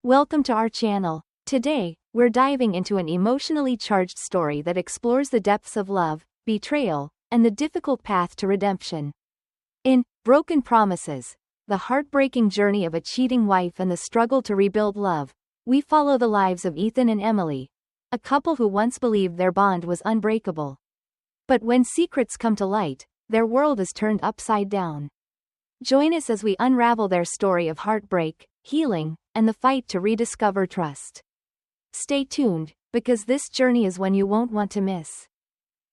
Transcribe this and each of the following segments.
Welcome to our channel. Today, we're diving into an emotionally charged story that explores the depths of love, betrayal, and the difficult path to redemption. In Broken Promises, the heartbreaking journey of a cheating wife and the struggle to rebuild love, we follow the lives of Ethan and Emily, a couple who once believed their bond was unbreakable. But when secrets come to light, their world is turned upside down. Join us as we unravel their story of heartbreak, healing, and the fight to rediscover trust. Stay tuned, because this journey is one you won't want to miss.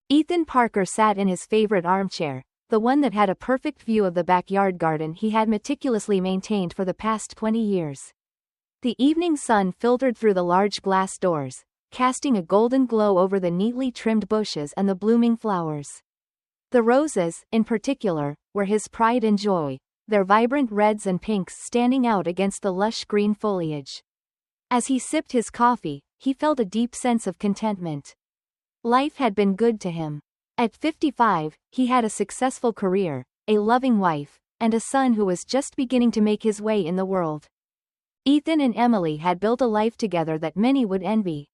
Ethan Parker sat in his favorite armchair, the one that had a perfect view of the backyard garden he had meticulously maintained for the past 20 years. The evening sun filtered through the large glass doors, casting a golden glow over the neatly trimmed bushes and the blooming flowers. The roses, in particular, were his pride and joy, their vibrant reds and pinks standing out against the lush green foliage. As he sipped his coffee, he felt a deep sense of contentment. Life had been good to him. At 55, he had a successful career, a loving wife, and a son who was just beginning to make his way in the world. Ethan and Emily had built a life together that many would envy.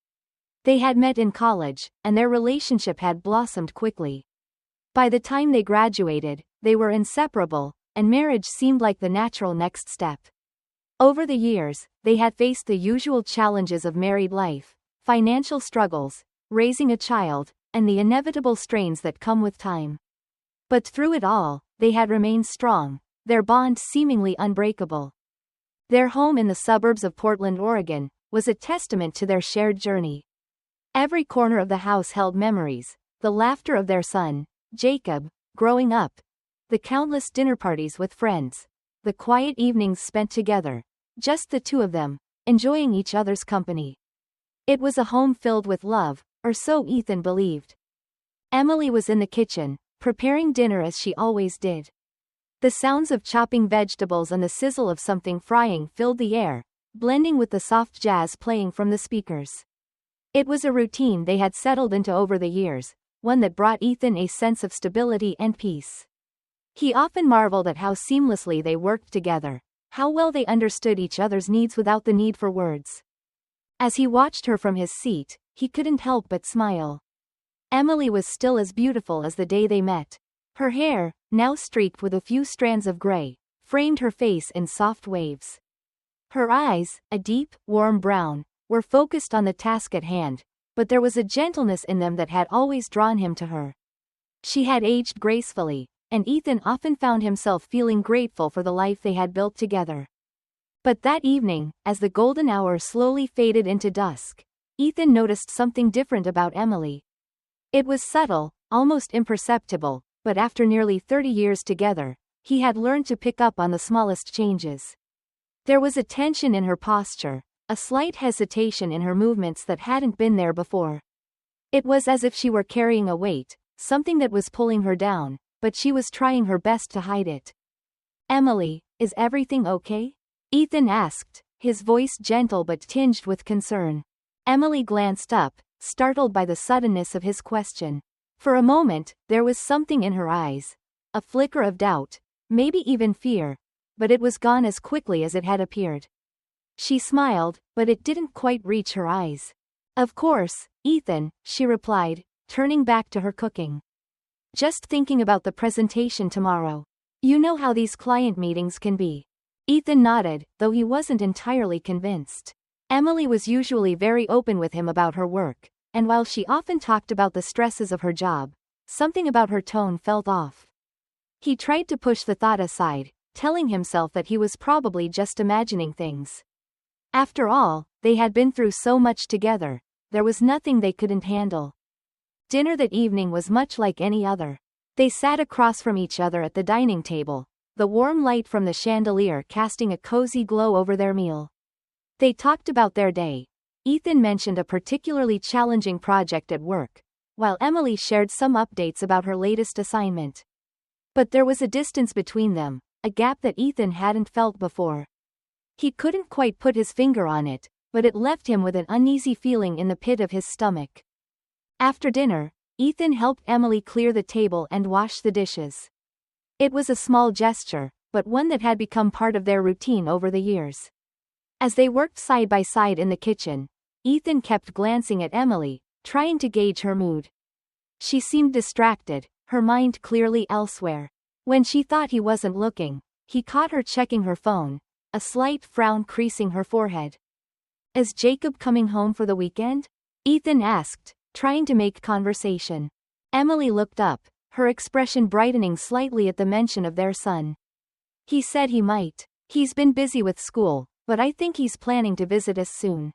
They had met in college, and their relationship had blossomed quickly. By the time they graduated, they were inseparable, and marriage seemed like the natural next step. Over the years, they had faced the usual challenges of married life, financial struggles, raising a child, and the inevitable strains that come with time. But through it all, they had remained strong, their bond seemingly unbreakable. Their home in the suburbs of Portland, Oregon, was a testament to their shared journey. Every corner of the house held memories, the laughter of their son, Jacob, growing up, the countless dinner parties with friends, the quiet evenings spent together, just the two of them, enjoying each other's company. It was a home filled with love, or so Ethan believed. Emily was in the kitchen, preparing dinner as she always did. The sounds of chopping vegetables and the sizzle of something frying filled the air, blending with the soft jazz playing from the speakers. It was a routine they had settled into over the years, one that brought Ethan a sense of stability and peace. He often marveled at how seamlessly they worked together, how well they understood each other's needs without the need for words. As he watched her from his seat, he couldn't help but smile. Emily was still as beautiful as the day they met. Her hair, now streaked with a few strands of gray, framed her face in soft waves. Her eyes, a deep, warm brown, were focused on the task at hand, but there was a gentleness in them that had always drawn him to her. She had aged gracefully, and Ethan often found himself feeling grateful for the life they had built together. But that evening, as the golden hour slowly faded into dusk, Ethan noticed something different about Emily. It was subtle, almost imperceptible, but after nearly 30 years together, he had learned to pick up on the smallest changes. There was a tension in her posture, a slight hesitation in her movements that hadn't been there before. It was as if she were carrying a weight, something that was pulling her down, but she was trying her best to hide it. "Emily, is everything okay?" Ethan asked, his voice gentle but tinged with concern. Emily glanced up, startled by the suddenness of his question. For a moment, there was something in her eyes, a flicker of doubt, maybe even fear, but it was gone as quickly as it had appeared. She smiled, but it didn't quite reach her eyes. "Of course, Ethan," she replied, turning back to her cooking. "Just thinking about the presentation tomorrow. You know how these client meetings can be." Ethan nodded, though he wasn't entirely convinced. Emily was usually very open with him about her work, and while she often talked about the stresses of her job, something about her tone felt off. He tried to push the thought aside, telling himself that he was probably just imagining things. After all, they had been through so much together, there was nothing they couldn't handle. Dinner that evening was much like any other. They sat across from each other at the dining table, the warm light from the chandelier casting a cozy glow over their meal. They talked about their day. Ethan mentioned a particularly challenging project at work, while Emily shared some updates about her latest assignment. But there was a distance between them, a gap that Ethan hadn't felt before. He couldn't quite put his finger on it, but it left him with an uneasy feeling in the pit of his stomach. After dinner, Ethan helped Emily clear the table and wash the dishes. It was a small gesture, but one that had become part of their routine over the years. As they worked side by side in the kitchen, Ethan kept glancing at Emily, trying to gauge her mood. She seemed distracted, her mind clearly elsewhere. When she thought he wasn't looking, he caught her checking her phone, a slight frown creasing her forehead. "Is Jacob coming home for the weekend?" Ethan asked, trying to make conversation. Emily looked up, her expression brightening slightly at the mention of their son. "He said he might. He's been busy with school, but I think he's planning to visit us soon."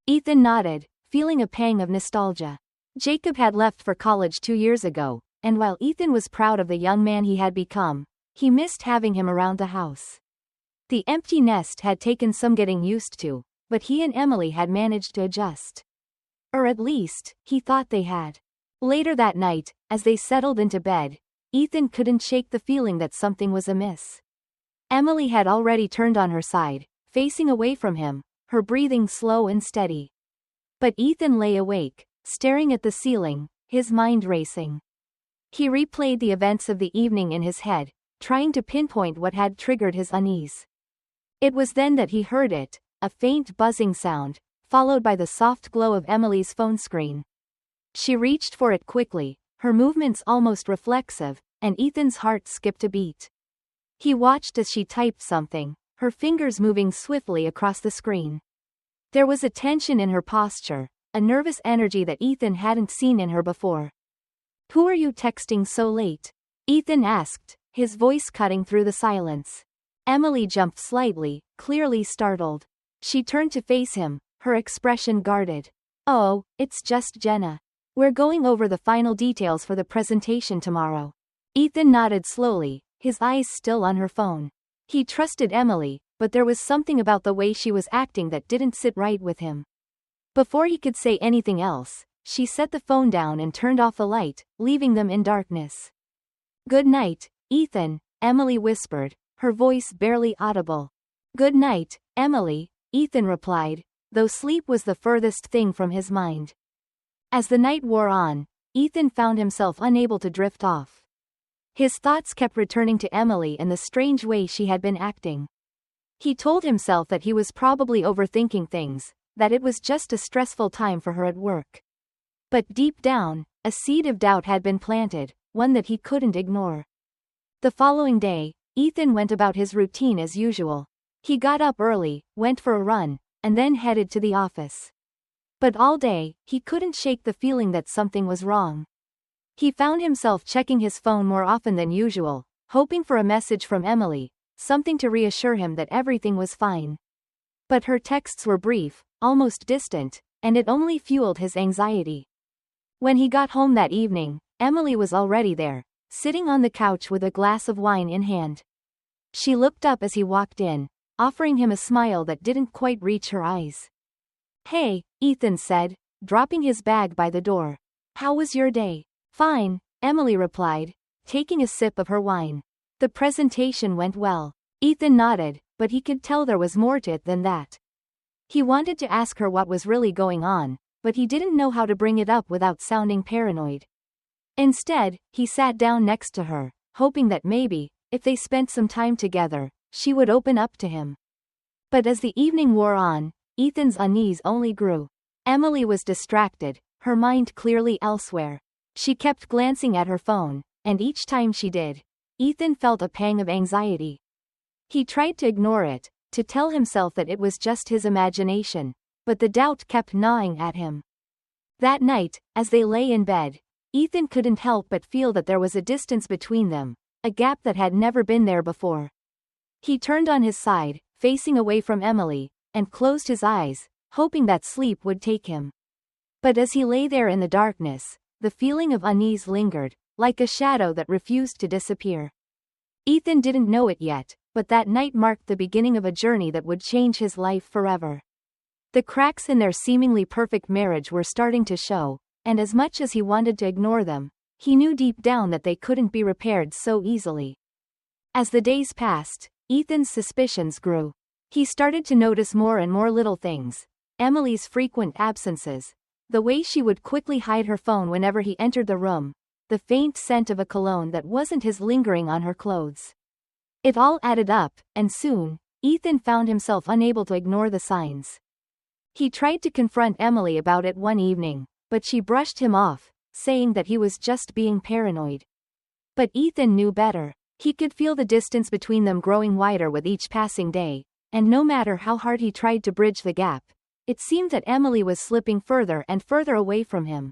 Ethan nodded, feeling a pang of nostalgia. Jacob had left for college 2 years ago, and while Ethan was proud of the young man he had become, he missed having him around the house. The empty nest had taken some getting used to, but he and Emily had managed to adjust. Or at least, he thought they had. Later that night, as they settled into bed, Ethan couldn't shake the feeling that something was amiss. Emily had already turned on her side, facing away from him, her breathing slow and steady. But Ethan lay awake, staring at the ceiling, his mind racing. He replayed the events of the evening in his head, trying to pinpoint what had triggered his unease. It was then that he heard it, a faint buzzing sound, followed by the soft glow of Emily's phone screen. She reached for it quickly, her movements almost reflexive, and Ethan's heart skipped a beat. He watched as she typed something, her fingers moving swiftly across the screen. There was a tension in her posture, a nervous energy that Ethan hadn't seen in her before. "Who are you texting so late?" Ethan asked, his voice cutting through the silence. Emily jumped slightly, clearly startled. She turned to face him, her expression guarded. "Oh, it's just Jenna. We're going over the final details for the presentation tomorrow." Ethan nodded slowly, his eyes still on her phone. He trusted Emily, but there was something about the way she was acting that didn't sit right with him. Before he could say anything else, she set the phone down and turned off the light, leaving them in darkness. "Good night, Ethan," Emily whispered, her voice barely audible. "Good night, Emily," Ethan replied, though sleep was the furthest thing from his mind. As the night wore on, Ethan found himself unable to drift off. His thoughts kept returning to Emily and the strange way she had been acting. He told himself that he was probably overthinking things, that it was just a stressful time for her at work. But deep down, a seed of doubt had been planted, one that he couldn't ignore. The following day, Ethan went about his routine as usual. He got up early, went for a run, and then headed to the office. But all day, he couldn't shake the feeling that something was wrong. He found himself checking his phone more often than usual, hoping for a message from Emily, something to reassure him that everything was fine. But her texts were brief, almost distant, and it only fueled his anxiety. When he got home that evening, Emily was already there, sitting on the couch with a glass of wine in hand. She looked up as he walked in, offering him a smile that didn't quite reach her eyes. "Hey," Ethan said, dropping his bag by the door. "How was your day?" "Fine," Emily replied, taking a sip of her wine. "The presentation went well." Ethan nodded, but he could tell there was more to it than that. He wanted to ask her what was really going on, but he didn't know how to bring it up without sounding paranoid. Instead, he sat down next to her, hoping that maybe, if they spent some time together, she would open up to him. But as the evening wore on, Ethan's unease only grew. Emily was distracted, her mind clearly elsewhere. She kept glancing at her phone, and each time she did, Ethan felt a pang of anxiety. He tried to ignore it, to tell himself that it was just his imagination, but the doubt kept gnawing at him. That night, as they lay in bed, Ethan couldn't help but feel that there was a distance between them, a gap that had never been there before. He turned on his side, facing away from Emily, and closed his eyes, hoping that sleep would take him. But as he lay there in the darkness, the feeling of unease lingered, like a shadow that refused to disappear. Ethan didn't know it yet, but that night marked the beginning of a journey that would change his life forever. The cracks in their seemingly perfect marriage were starting to show, and as much as he wanted to ignore them, he knew deep down that they couldn't be repaired so easily. As the days passed, Ethan's suspicions grew. He started to notice more and more little things: Emily's frequent absences, the way she would quickly hide her phone whenever he entered the room, the faint scent of a cologne that wasn't his lingering on her clothes. It all added up, and soon, Ethan found himself unable to ignore the signs. He tried to confront Emily about it one evening, but she brushed him off, saying that he was just being paranoid. But Ethan knew better. He could feel the distance between them growing wider with each passing day, and no matter how hard he tried to bridge the gap, it seemed that Emily was slipping further and further away from him.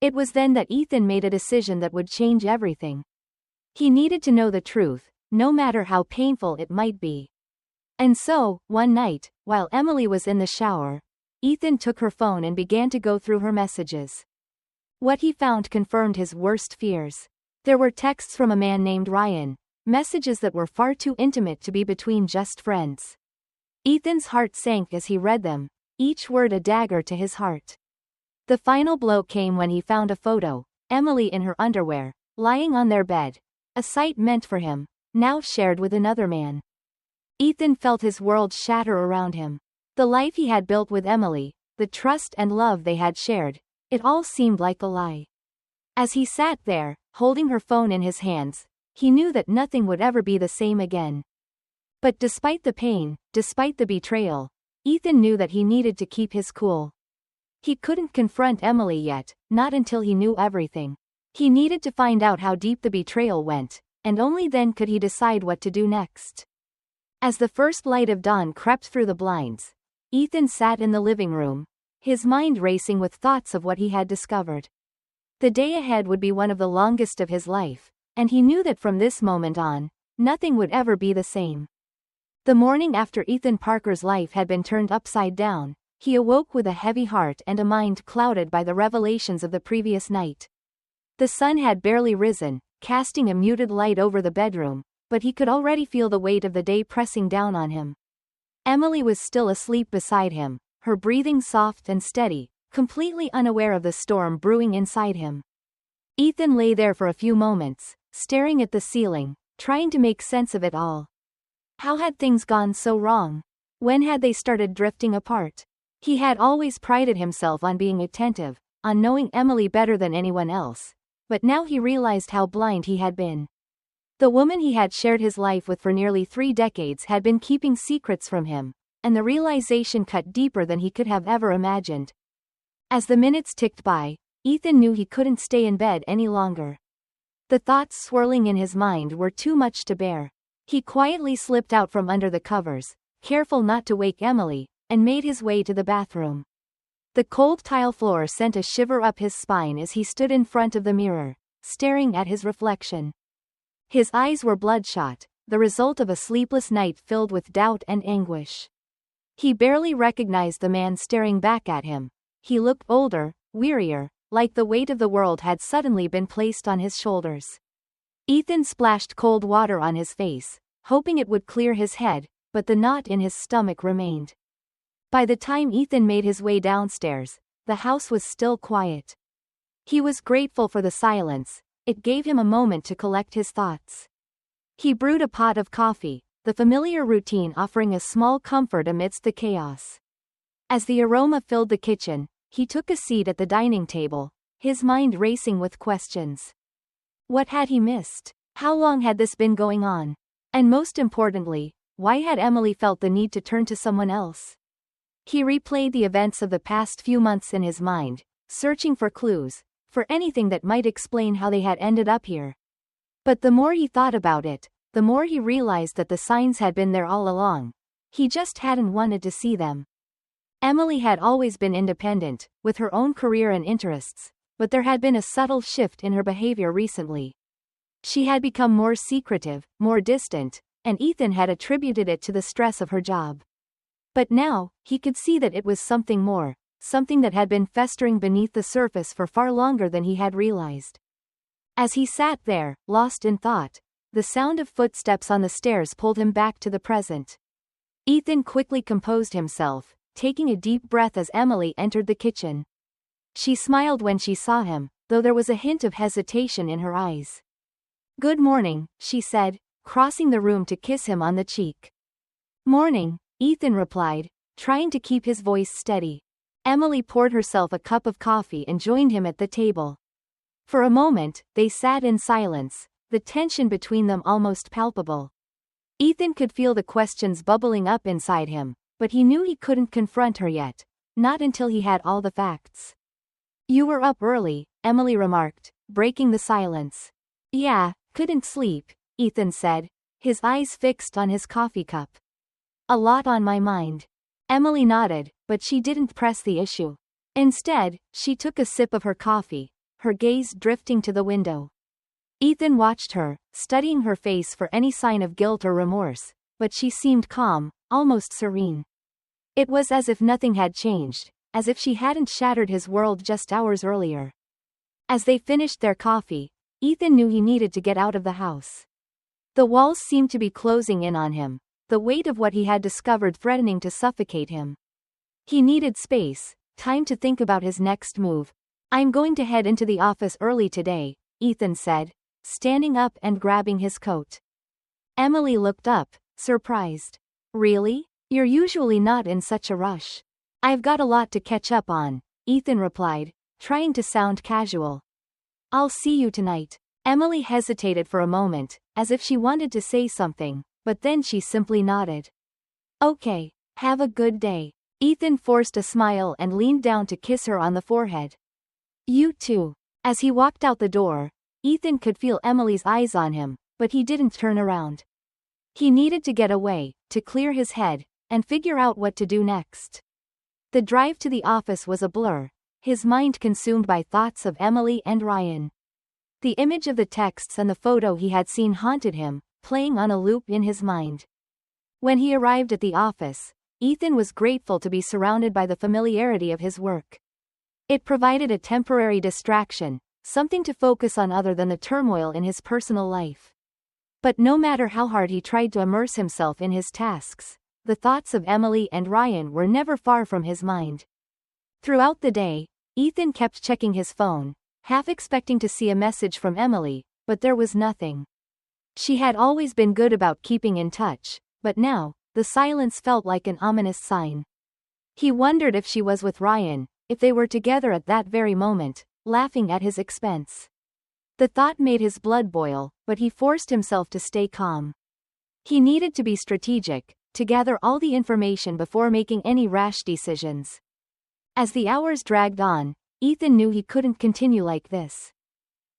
It was then that Ethan made a decision that would change everything. He needed to know the truth, no matter how painful it might be. And so, one night, while Emily was in the shower, Ethan took her phone and began to go through her messages. What he found confirmed his worst fears. There were texts from a man named Ryan, messages that were far too intimate to be between just friends. Ethan's heart sank as he read them, each word a dagger to his heart. The final blow came when he found a photo, Emily in her underwear, lying on their bed, a sight meant for him, now shared with another man. Ethan felt his world shatter around him. The life he had built with Emily, the trust and love they had shared, it all seemed like a lie. As he sat there, holding her phone in his hands, he knew that nothing would ever be the same again. But despite the pain, despite the betrayal, Ethan knew that he needed to keep his cool. He couldn't confront Emily yet, not until he knew everything. He needed to find out how deep the betrayal went, and only then could he decide what to do next. As the first light of dawn crept through the blinds, Ethan sat in the living room, his mind racing with thoughts of what he had discovered. The day ahead would be one of the longest of his life, and he knew that from this moment on, nothing would ever be the same. The morning after Ethan Parker's life had been turned upside down, he awoke with a heavy heart and a mind clouded by the revelations of the previous night. The sun had barely risen, casting a muted light over the bedroom, but he could already feel the weight of the day pressing down on him. Emily was still asleep beside him, her breathing soft and steady, completely unaware of the storm brewing inside him. Ethan lay there for a few moments, staring at the ceiling, trying to make sense of it all. How had things gone so wrong? When had they started drifting apart? He had always prided himself on being attentive, on knowing Emily better than anyone else, but now he realized how blind he had been. The woman he had shared his life with for nearly 3 decades had been keeping secrets from him, and the realization cut deeper than he could have ever imagined. As the minutes ticked by, Ethan knew he couldn't stay in bed any longer. The thoughts swirling in his mind were too much to bear. He quietly slipped out from under the covers, careful not to wake Emily, and made his way to the bathroom. The cold tile floor sent a shiver up his spine as he stood in front of the mirror, staring at his reflection. His eyes were bloodshot, the result of a sleepless night filled with doubt and anguish. He barely recognized the man staring back at him. He looked older, wearier, like the weight of the world had suddenly been placed on his shoulders. Ethan splashed cold water on his face, hoping it would clear his head, but the knot in his stomach remained. By the time Ethan made his way downstairs, the house was still quiet. He was grateful for the silence, it gave him a moment to collect his thoughts. He brewed a pot of coffee, the familiar routine offering a small comfort amidst the chaos. As the aroma filled the kitchen, he took a seat at the dining table, his mind racing with questions. What had he missed? How long had this been going on? And most importantly, why had Emily felt the need to turn to someone else? He replayed the events of the past few months in his mind, searching for clues, for anything that might explain how they had ended up here. But the more he thought about it, the more he realized that the signs had been there all along. He just hadn't wanted to see them. Emily had always been independent, with her own career and interests, but there had been a subtle shift in her behavior recently. She had become more secretive, more distant, and Ethan had attributed it to the stress of her job. But now, he could see that it was something more, something that had been festering beneath the surface for far longer than he had realized. As he sat there, lost in thought, the sound of footsteps on the stairs pulled him back to the present. Ethan quickly composed himself, taking a deep breath as Emily entered the kitchen. She smiled when she saw him, though there was a hint of hesitation in her eyes. "Good morning," she said, crossing the room to kiss him on the cheek. "Morning," Ethan replied, trying to keep his voice steady. Emily poured herself a cup of coffee and joined him at the table. For a moment, they sat in silence, the tension between them almost palpable. Ethan could feel the questions bubbling up inside him, but he knew he couldn't confront her yet, not until he had all the facts. "You were up early," Emily remarked, breaking the silence. "Yeah, couldn't sleep," Ethan said, his eyes fixed on his coffee cup. "A lot on my mind." Emily nodded, but she didn't press the issue. Instead, she took a sip of her coffee, her gaze drifting to the window. Ethan watched her, studying her face for any sign of guilt or remorse, but she seemed calm, almost serene. It was as if nothing had changed, as if she hadn't shattered his world just hours earlier. As they finished their coffee, Ethan knew he needed to get out of the house. The walls seemed to be closing in on him, the weight of what he had discovered threatening to suffocate him. He needed space, time to think about his next move. "I'm going to head into the office early today," Ethan said, standing up and grabbing his coat. Emily looked up, surprised. "Really? You're usually not in such a rush." "I've got a lot to catch up on," Ethan replied, trying to sound casual. "I'll see you tonight." Emily hesitated for a moment, as if she wanted to say something, but then she simply nodded. "Okay, have a good day." Ethan forced a smile and leaned down to kiss her on the forehead. "You too." As he walked out the door, Ethan could feel Emily's eyes on him, but he didn't turn around. He needed to get away, to clear his head, and figure out what to do next. The drive to the office was a blur, his mind consumed by thoughts of Emily and Ryan. The image of the texts and the photo he had seen haunted him, playing on a loop in his mind. When he arrived at the office, Ethan was grateful to be surrounded by the familiarity of his work. It provided a temporary distraction, something to focus on other than the turmoil in his personal life. But no matter how hard he tried to immerse himself in his tasks, the thoughts of Emily and Ryan were never far from his mind. Throughout the day, Ethan kept checking his phone, half expecting to see a message from Emily, but there was nothing. She had always been good about keeping in touch, but now, the silence felt like an ominous sign. He wondered if she was with Ryan, if they were together at that very moment, laughing at his expense. The thought made his blood boil, but he forced himself to stay calm. He needed to be strategic, to gather all the information before making any rash decisions. As the hours dragged on, Ethan knew he couldn't continue like this.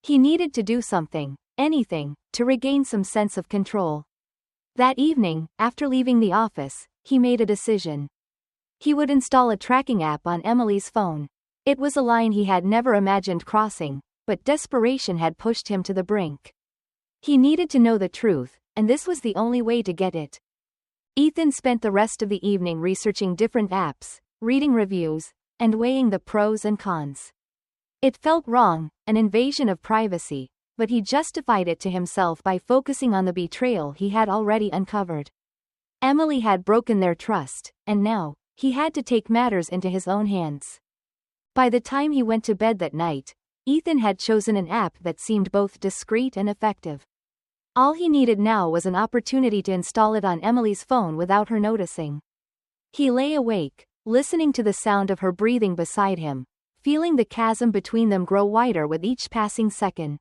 He needed to do something, anything, to regain some sense of control. That evening, after leaving the office, he made a decision. He would install a tracking app on Emily's phone. It was a line he had never imagined crossing, but desperation had pushed him to the brink. He needed to know the truth, and this was the only way to get it. Ethan spent the rest of the evening researching different apps, reading reviews, and weighing the pros and cons. It felt wrong, an invasion of privacy, but he justified it to himself by focusing on the betrayal he had already uncovered. Emily had broken their trust, and now, he had to take matters into his own hands. By the time he went to bed that night, Ethan had chosen an app that seemed both discreet and effective. All he needed now was an opportunity to install it on Emily's phone without her noticing. He lay awake, listening to the sound of her breathing beside him, feeling the chasm between them grow wider with each passing second.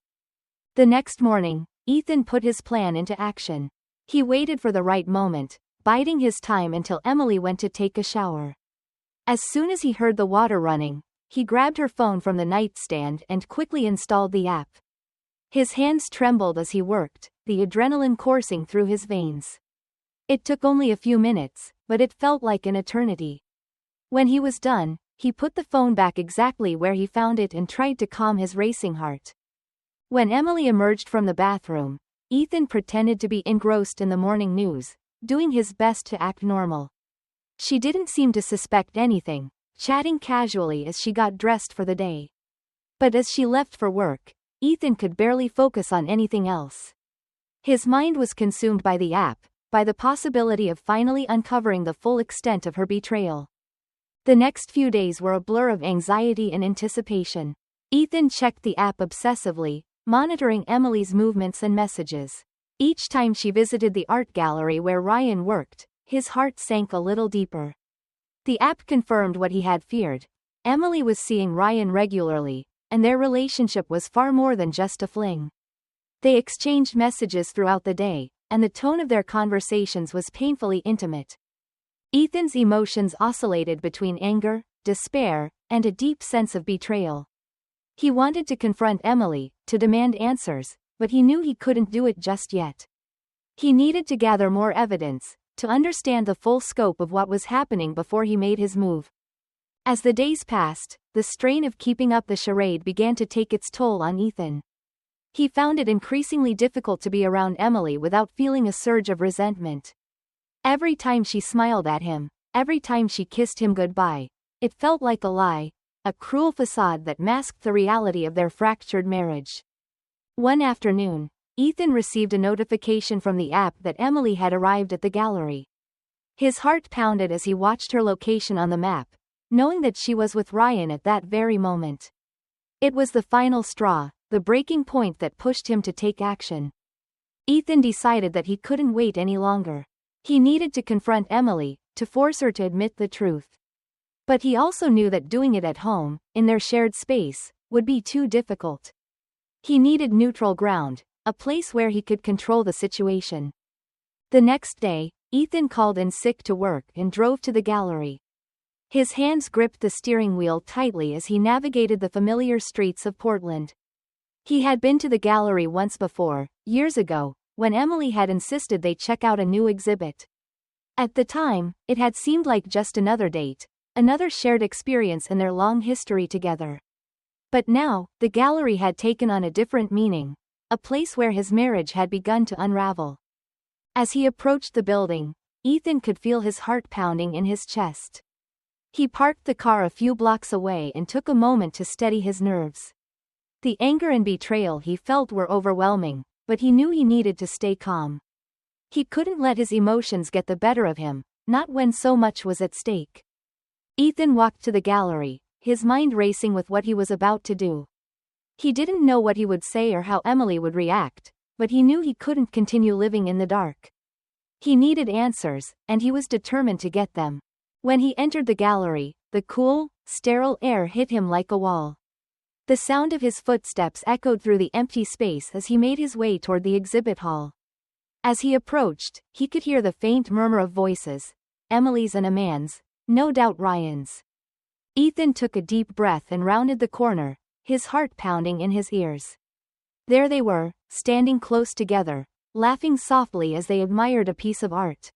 The next morning, Ethan put his plan into action. He waited for the right moment, biding his time until Emily went to take a shower. As soon as he heard the water running, he grabbed her phone from the nightstand and quickly installed the app. His hands trembled as he worked, the adrenaline coursing through his veins. It took only a few minutes, but it felt like an eternity. When he was done, he put the phone back exactly where he found it and tried to calm his racing heart. When Emily emerged from the bathroom, Ethan pretended to be engrossed in the morning news, doing his best to act normal. She didn't seem to suspect anything, chatting casually as she got dressed for the day. But as she left for work, Ethan could barely focus on anything else. His mind was consumed by the app, by the possibility of finally uncovering the full extent of her betrayal. The next few days were a blur of anxiety and anticipation. Ethan checked the app obsessively, monitoring Emily's movements and messages. Each time she visited the art gallery where Ryan worked, his heart sank a little deeper. The app confirmed what he had feared. Emily was seeing Ryan regularly, and their relationship was far more than just a fling. They exchanged messages throughout the day, and the tone of their conversations was painfully intimate. Ethan's emotions oscillated between anger, despair, and a deep sense of betrayal. He wanted to confront Emily, to demand answers, but he knew he couldn't do it just yet. He needed to gather more evidence, to understand the full scope of what was happening before he made his move. As the days passed, the strain of keeping up the charade began to take its toll on Ethan. He found it increasingly difficult to be around Emily without feeling a surge of resentment. Every time she smiled at him, every time she kissed him goodbye, it felt like a lie, a cruel facade that masked the reality of their fractured marriage. One afternoon, Ethan received a notification from the app that Emily had arrived at the gallery. His heart pounded as he watched her location on the map, knowing that she was with Ryan at that very moment. It was the final straw, the breaking point that pushed him to take action. Ethan decided that he couldn't wait any longer. He needed to confront Emily, to force her to admit the truth. But he also knew that doing it at home, in their shared space, would be too difficult. He needed neutral ground, a place where he could control the situation. The next day, Ethan called in sick to work and drove to the gallery. His hands gripped the steering wheel tightly as he navigated the familiar streets of Portland. He had been to the gallery once before, years ago, when Emily had insisted they check out a new exhibit. At the time, it had seemed like just another date, another shared experience in their long history together. But now, the gallery had taken on a different meaning, a place where his marriage had begun to unravel. As he approached the building, Ethan could feel his heart pounding in his chest. He parked the car a few blocks away and took a moment to steady his nerves. The anger and betrayal he felt were overwhelming, but he knew he needed to stay calm. He couldn't let his emotions get the better of him, not when so much was at stake. Ethan walked to the gallery, his mind racing with what he was about to do. He didn't know what he would say or how Emily would react, but he knew he couldn't continue living in the dark. He needed answers, and he was determined to get them. When he entered the gallery, the cool, sterile air hit him like a wall. The sound of his footsteps echoed through the empty space as he made his way toward the exhibit hall. As he approached, he could hear the faint murmur of voices, Emily's and a man's, no doubt Ryan's. Ethan took a deep breath and rounded the corner, his heart pounding in his ears. There they were, standing close together, laughing softly as they admired a piece of art.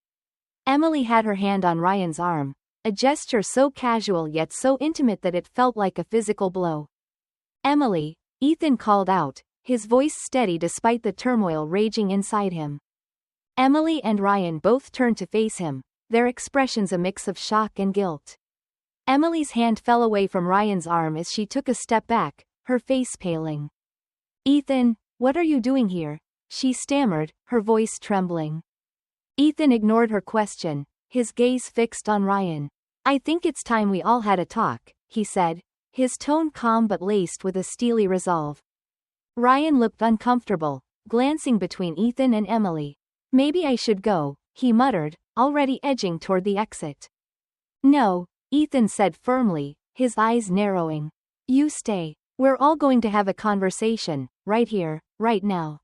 Emily had her hand on Ryan's arm, a gesture so casual yet so intimate that it felt like a physical blow. "Emily," Ethan called out, his voice steady despite the turmoil raging inside him. Emily and Ryan both turned to face him, their expressions a mix of shock and guilt. Emily's hand fell away from Ryan's arm as she took a step back, her face paling. "Ethan, what are you doing here?" she stammered, her voice trembling. Ethan ignored her question, his gaze fixed on Ryan. "I think it's time we all had a talk," he said, his tone calm but laced with a steely resolve. Ryan looked uncomfortable, glancing between Ethan and Emily. "Maybe I should go," he muttered, already edging toward the exit. "No," Ethan said firmly, his eyes narrowing. "You stay. We're all going to have a conversation, right here, right now."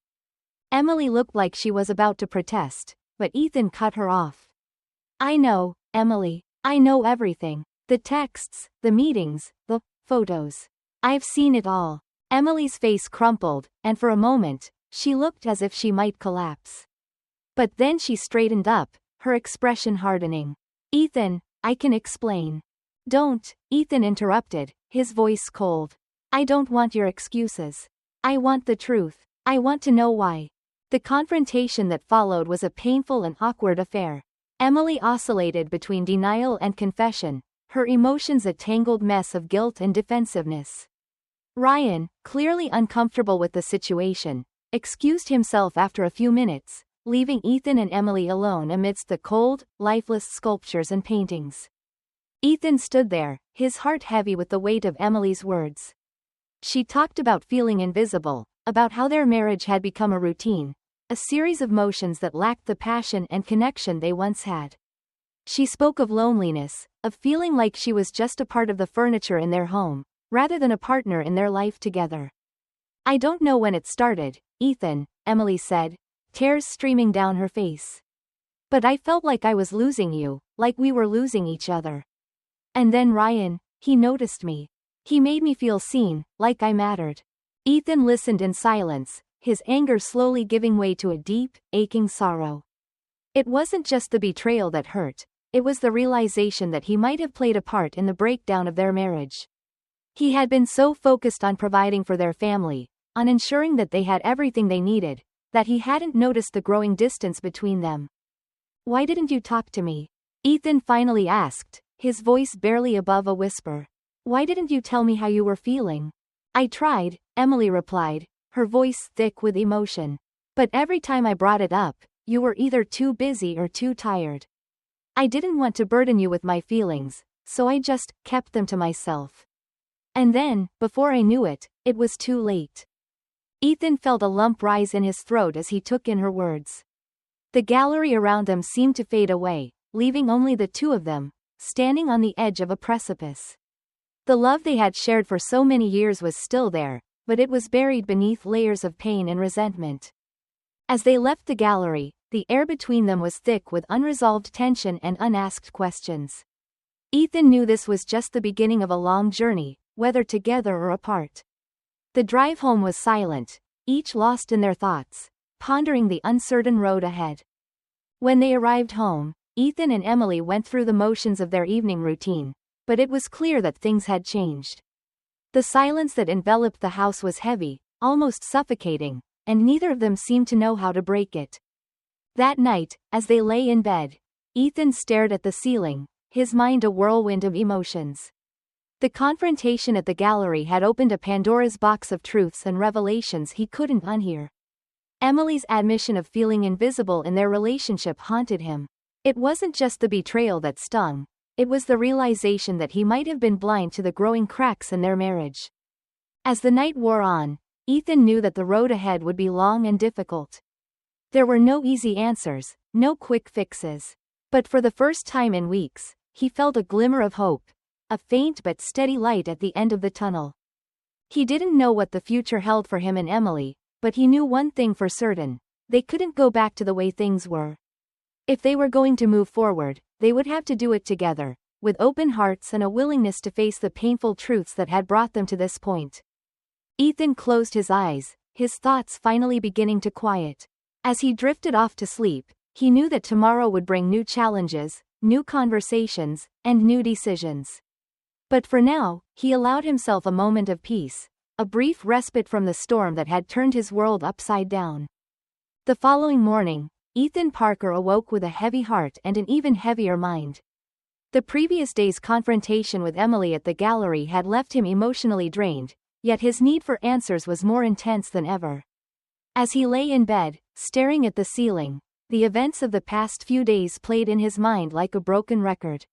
Emily looked like she was about to protest, but Ethan cut her off. "I know, Emily. I know everything. The texts, the meetings, the photos. I've seen it all." Emily's face crumpled, and for a moment, she looked as if she might collapse. But then she straightened up, her expression hardening. "Ethan, I can explain." "Don't," Ethan interrupted, his voice cold. "I don't want your excuses. I want the truth. I want to know why." The confrontation that followed was a painful and awkward affair. Emily oscillated between denial and confession, her emotions a tangled mess of guilt and defensiveness. Ryan, clearly uncomfortable with the situation, excused himself after a few minutes, leaving Ethan and Emily alone amidst the cold, lifeless sculptures and paintings. Ethan stood there, his heart heavy with the weight of Emily's words. She talked about feeling invisible, about how their marriage had become a routine, a series of motions that lacked the passion and connection they once had. She spoke of loneliness, of feeling like she was just a part of the furniture in their home, rather than a partner in their life together. "I don't know when it started, Ethan," Emily said, tears streaming down her face. But I felt like I was losing you, like we were losing each other. And then Ryan, he noticed me. He made me feel seen, like I mattered. Ethan listened in silence, his anger slowly giving way to a deep, aching sorrow. It wasn't just the betrayal that hurt, it was the realization that he might have played a part in the breakdown of their marriage. He had been so focused on providing for their family, on ensuring that they had everything they needed, that he hadn't noticed the growing distance between them. "Why didn't you talk to me?" Ethan finally asked, his voice barely above a whisper. "Why didn't you tell me how you were feeling?" "I tried," Emily replied, her voice thick with emotion. "But every time I brought it up, you were either too busy or too tired. I didn't want to burden you with my feelings, so I just kept them to myself. And then, before I knew it, it was too late." Ethan felt a lump rise in his throat as he took in her words. The gallery around them seemed to fade away, leaving only the two of them, standing on the edge of a precipice. The love they had shared for so many years was still there, but it was buried beneath layers of pain and resentment. As they left the gallery, the air between them was thick with unresolved tension and unasked questions. Ethan knew this was just the beginning of a long journey, whether together or apart. The drive home was silent, each lost in their thoughts, pondering the uncertain road ahead. When they arrived home, Ethan and Emily went through the motions of their evening routine, but it was clear that things had changed. The silence that enveloped the house was heavy, almost suffocating, and neither of them seemed to know how to break it. That night, as they lay in bed, Ethan stared at the ceiling, his mind a whirlwind of emotions. The confrontation at the gallery had opened a Pandora's box of truths and revelations he couldn't unhear. Emily's admission of feeling invisible in their relationship haunted him. It wasn't just the betrayal that stung, it was the realization that he might have been blind to the growing cracks in their marriage. As the night wore on, Ethan knew that the road ahead would be long and difficult. There were no easy answers, no quick fixes. But for the first time in weeks, he felt a glimmer of hope, a faint but steady light at the end of the tunnel. He didn't know what the future held for him and Emily, but he knew one thing for certain: they couldn't go back to the way things were. If they were going to move forward, they would have to do it together, with open hearts and a willingness to face the painful truths that had brought them to this point. Ethan closed his eyes, his thoughts finally beginning to quiet. As he drifted off to sleep, he knew that tomorrow would bring new challenges, new conversations, and new decisions. But for now, he allowed himself a moment of peace, a brief respite from the storm that had turned his world upside down. The following morning, Ethan Parker awoke with a heavy heart and an even heavier mind. The previous day's confrontation with Emily at the gallery had left him emotionally drained, yet his need for answers was more intense than ever. As he lay in bed, staring at the ceiling, the events of the past few days played in his mind like a broken record.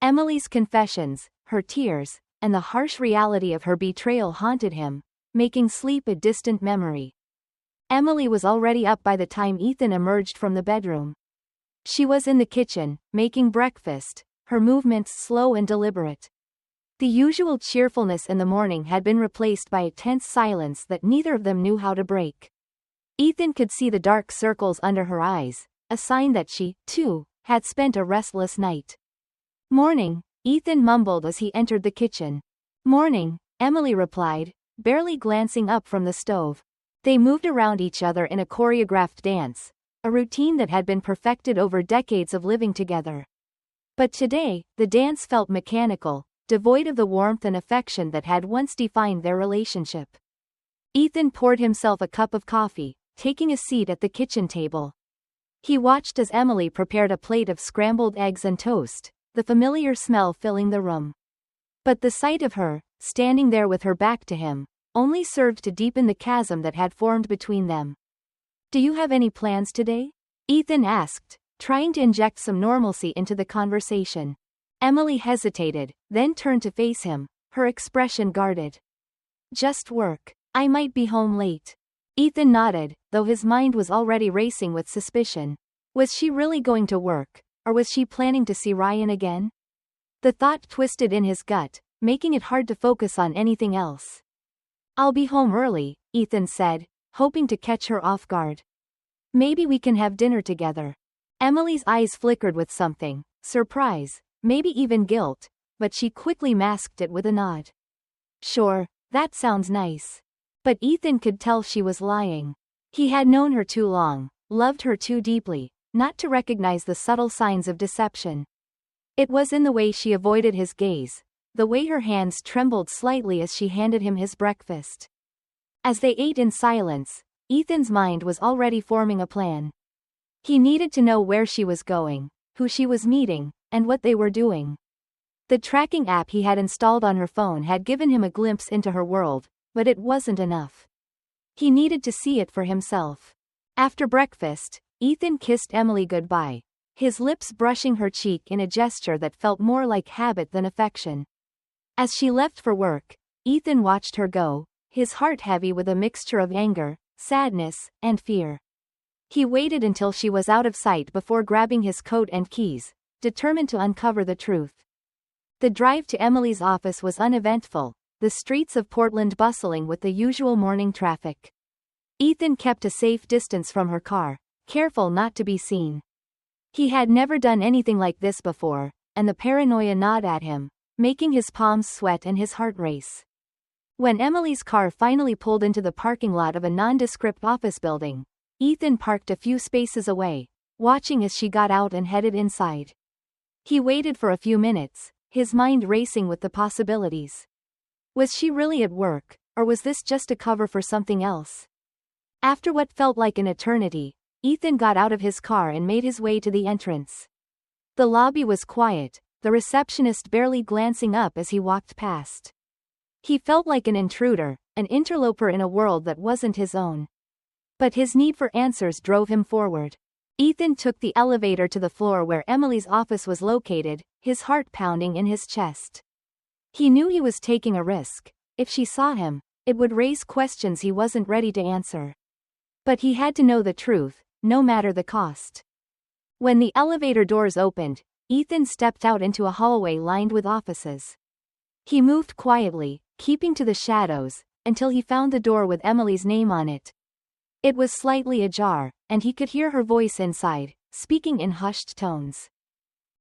Emily's confessions, her tears, and the harsh reality of her betrayal haunted him, making sleep a distant memory. Emily was already up by the time Ethan emerged from the bedroom. She was in the kitchen, making breakfast, her movements slow and deliberate. The usual cheerfulness in the morning had been replaced by a tense silence that neither of them knew how to break. Ethan could see the dark circles under her eyes, a sign that she, too, had spent a restless night. "Morning," Ethan mumbled as he entered the kitchen. "Morning," Emily replied, barely glancing up from the stove. They moved around each other in a choreographed dance, a routine that had been perfected over decades of living together. But today, the dance felt mechanical, devoid of the warmth and affection that had once defined their relationship. Ethan poured himself a cup of coffee, taking a seat at the kitchen table. He watched as Emily prepared a plate of scrambled eggs and toast, the familiar smell filling the room. But the sight of her, standing there with her back to him, only served to deepen the chasm that had formed between them. "Do you have any plans today?" Ethan asked, trying to inject some normalcy into the conversation. Emily hesitated, then turned to face him, her expression guarded. "Just work. I might be home late." Ethan nodded, though his mind was already racing with suspicion. Was she really going to work, or was she planning to see Ryan again? The thought twisted in his gut, making it hard to focus on anything else. "I'll be home early," Ethan said, hoping to catch her off guard. Maybe we can have dinner together. Emily's eyes flickered with something, surprise, maybe even guilt, but she quickly masked it with a nod. Sure, that sounds nice. But Ethan could tell she was lying. He had known her too long, loved her too deeply, not to recognize the subtle signs of deception. It was in the way she avoided his gaze, the way her hands trembled slightly as she handed him his breakfast. As they ate in silence, Ethan's mind was already forming a plan. He needed to know where she was going, who she was meeting, and what they were doing. The tracking app he had installed on her phone had given him a glimpse into her world, but it wasn't enough. He needed to see it for himself. After breakfast, Ethan kissed Emily goodbye, his lips brushing her cheek in a gesture that felt more like habit than affection. As she left for work, Ethan watched her go, his heart heavy with a mixture of anger, sadness, and fear. He waited until she was out of sight before grabbing his coat and keys, determined to uncover the truth. The drive to Emily's office was uneventful, the streets of Portland bustling with the usual morning traffic. Ethan kept a safe distance from her car, careful not to be seen. He had never done anything like this before, and the paranoia gnawed at him, making his palms sweat and his heart race. When Emily's car finally pulled into the parking lot of a nondescript office building, Ethan parked a few spaces away, watching as she got out and headed inside. He waited for a few minutes, his mind racing with the possibilities. Was she really at work, or was this just a cover for something else? After what felt like an eternity, Ethan got out of his car and made his way to the entrance. The lobby was quiet, the receptionist barely glancing up as he walked past. He felt like an intruder, an interloper in a world that wasn't his own. But his need for answers drove him forward. Ethan took the elevator to the floor where Emily's office was located, his heart pounding in his chest. He knew he was taking a risk. If she saw him, it would raise questions he wasn't ready to answer. But he had to know the truth, no matter the cost. When the elevator doors opened, Ethan stepped out into a hallway lined with offices. He moved quietly, keeping to the shadows, until he found the door with Emily's name on it. It was slightly ajar, and he could hear her voice inside, speaking in hushed tones.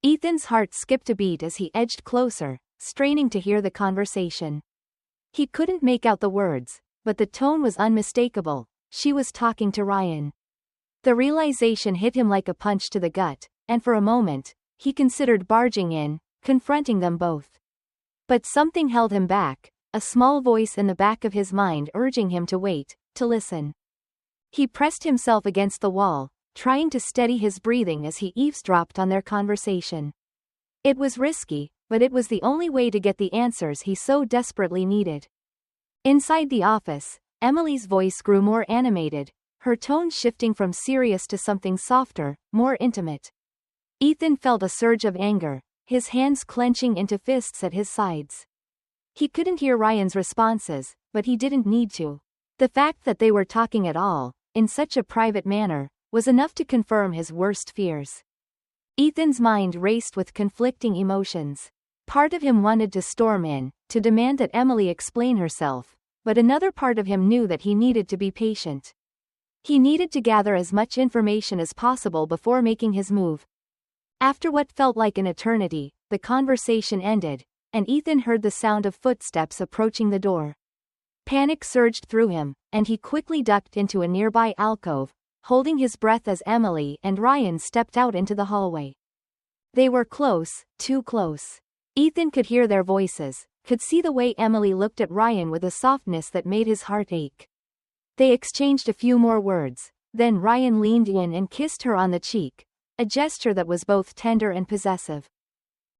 Ethan's heart skipped a beat as he edged closer, straining to hear the conversation. He couldn't make out the words, but the tone was unmistakable. She was talking to Ryan. The realization hit him like a punch to the gut, and for a moment, he considered barging in, confronting them both. But something held him back, a small voice in the back of his mind urging him to wait, to listen. He pressed himself against the wall, trying to steady his breathing as he eavesdropped on their conversation. It was risky, but it was the only way to get the answers he so desperately needed. Inside the office, Emily's voice grew more animated, her tone shifting from serious to something softer, more intimate. Ethan felt a surge of anger, his hands clenching into fists at his sides. He couldn't hear Ryan's responses, but he didn't need to. The fact that they were talking at all, in such a private manner, was enough to confirm his worst fears. Ethan's mind raced with conflicting emotions. Part of him wanted to storm in, to demand that Emily explain herself, but another part of him knew that he needed to be patient. He needed to gather as much information as possible before making his move. After what felt like an eternity, the conversation ended, and Ethan heard the sound of footsteps approaching the door. Panic surged through him, and he quickly ducked into a nearby alcove, holding his breath as Emily and Ryan stepped out into the hallway. They were close, too close. Ethan could hear their voices, could see the way Emily looked at Ryan with a softness that made his heart ache. They exchanged a few more words, then Ryan leaned in and kissed her on the cheek, a gesture that was both tender and possessive.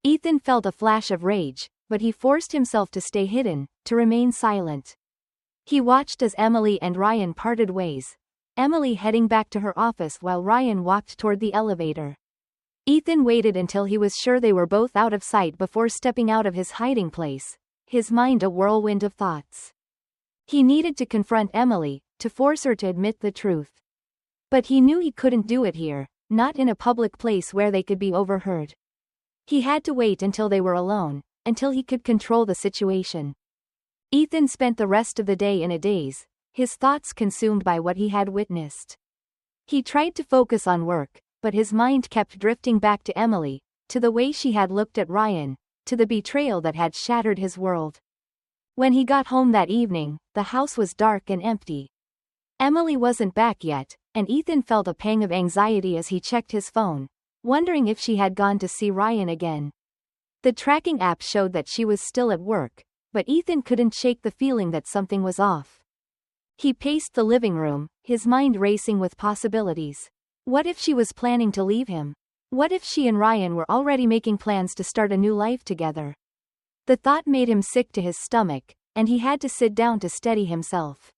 Ethan felt a flash of rage, but he forced himself to stay hidden, to remain silent. He watched as Emily and Ryan parted ways, Emily heading back to her office while Ryan walked toward the elevator. Ethan waited until he was sure they were both out of sight before stepping out of his hiding place, his mind a whirlwind of thoughts. He needed to confront Emily, to force her to admit the truth. But he knew he couldn't do it here, not in a public place where they could be overheard. He had to wait until they were alone, until he could control the situation. Ethan spent the rest of the day in a daze, his thoughts consumed by what he had witnessed. He tried to focus on work, but his mind kept drifting back to Emily, to the way she had looked at Ryan, to the betrayal that had shattered his world. When he got home that evening, the house was dark and empty. Emily wasn't back yet, and Ethan felt a pang of anxiety as he checked his phone, wondering if she had gone to see Ryan again. The tracking app showed that she was still at work, but Ethan couldn't shake the feeling that something was off. He paced the living room, his mind racing with possibilities. What if she was planning to leave him? What if she and Ryan were already making plans to start a new life together? The thought made him sick to his stomach, and he had to sit down to steady himself.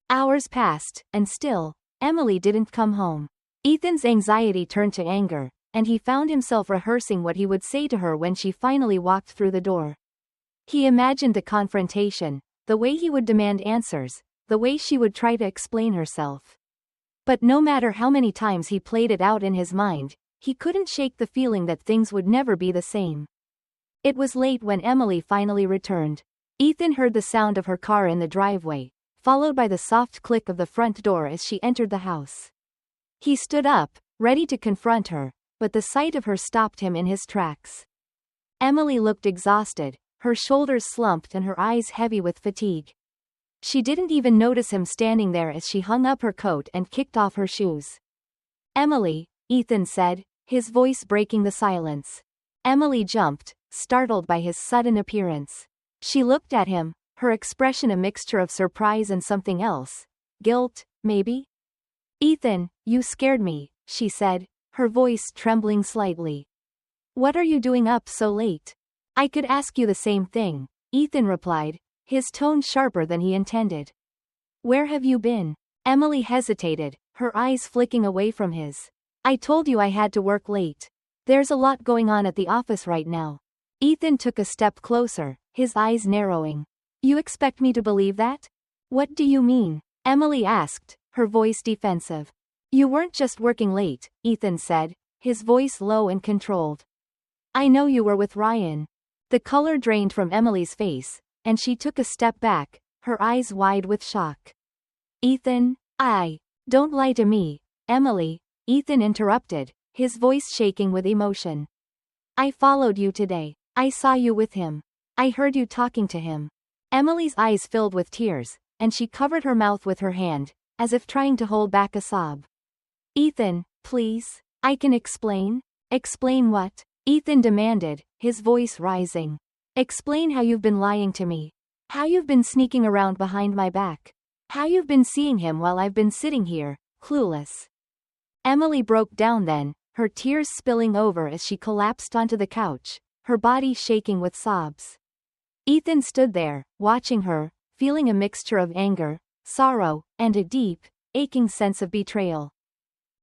Hours passed, and still, Emily didn't come home. Ethan's anxiety turned to anger, and he found himself rehearsing what he would say to her when she finally walked through the door. He imagined the confrontation, the way he would demand answers, the way she would try to explain herself. But no matter how many times he played it out in his mind, he couldn't shake the feeling that things would never be the same. It was late when Emily finally returned. Ethan heard the sound of her car in the driveway, followed by the soft click of the front door as she entered the house. He stood up, ready to confront her, but the sight of her stopped him in his tracks. Emily looked exhausted, her shoulders slumped and her eyes heavy with fatigue. She didn't even notice him standing there as she hung up her coat and kicked off her shoes. "Emily," Ethan said, his voice breaking the silence. Emily jumped, startled by his sudden appearance. She looked at him, her expression a mixture of surprise and something else. Guilt, maybe? "Ethan, you scared me," she said, her voice trembling slightly. "What are you doing up so late?" "I could ask you the same thing," Ethan replied, his tone sharper than he intended. "Where have you been?" Emily hesitated, her eyes flicking away from his. "I told you I had to work late. There's a lot going on at the office right now." Ethan took a step closer, his eyes narrowing. "You expect me to believe that?" "What do you mean?" Emily asked, her voice defensive. "You weren't just working late," Ethan said, his voice low and controlled. "I know you were with Ryan." The color drained from Emily's face, and she took a step back, her eyes wide with shock. "Ethan, don't lie to me, Emily," Ethan interrupted, his voice shaking with emotion. "I followed you today. I saw you with him. I heard you talking to him." Emily's eyes filled with tears, and she covered her mouth with her hand, as if trying to hold back a sob. "Ethan, please, I can explain." "Explain what?" Ethan demanded, his voice rising. "Explain how you've been lying to me. How you've been sneaking around behind my back. How you've been seeing him while I've been sitting here, clueless." Emily broke down then, her tears spilling over as she collapsed onto the couch, her body shaking with sobs. Ethan stood there, watching her, feeling a mixture of anger, sorrow, and a deep, aching sense of betrayal.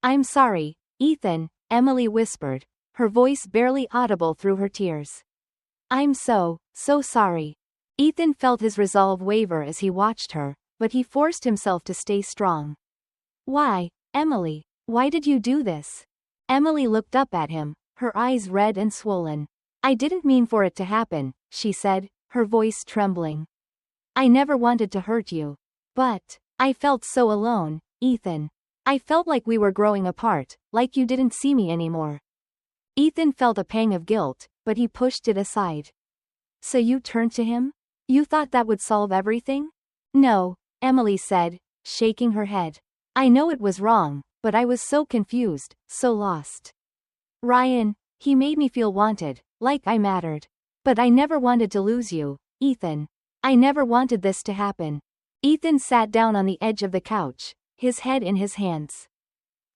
"I'm sorry, Ethan," Emily whispered, her voice barely audible through her tears. "I'm so sorry." Ethan felt his resolve waver as he watched her, but he forced himself to stay strong. "Why, Emily? Why did you do this?" Emily looked up at him, her eyes red and swollen. "I didn't mean for it to happen," she said, her voice trembling. "I never wanted to hurt you. But I felt so alone, Ethan. I felt like we were growing apart, like you didn't see me anymore." Ethan felt a pang of guilt, but he pushed it aside. "So you turned to him? You thought that would solve everything?" "No," Emily said, shaking her head. "I know it was wrong, but I was so confused, so lost. Ryan, he made me feel wanted, like I mattered. But I never wanted to lose you, Ethan. I never wanted this to happen." Ethan sat down on the edge of the couch, his head in his hands.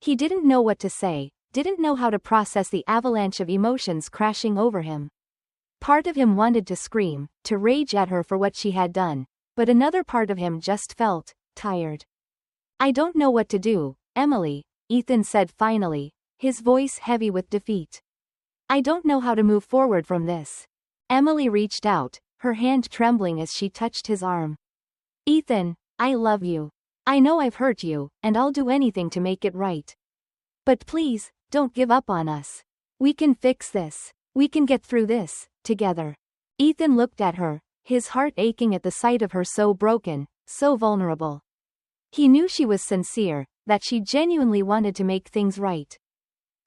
He didn't know what to say, didn't know how to process the avalanche of emotions crashing over him. Part of him wanted to scream, to rage at her for what she had done, but another part of him just felt tired. "I don't know what to do, Emily," Ethan said finally, his voice heavy with defeat. "I don't know how to move forward from this." Emily reached out, her hand trembling as she touched his arm. "Ethan, I love you. I know I've hurt you, and I'll do anything to make it right. But please, don't give up on us. We can fix this. We can get through this, together." Ethan looked at her, his heart aching at the sight of her so broken, so vulnerable. He knew she was sincere, that she genuinely wanted to make things right.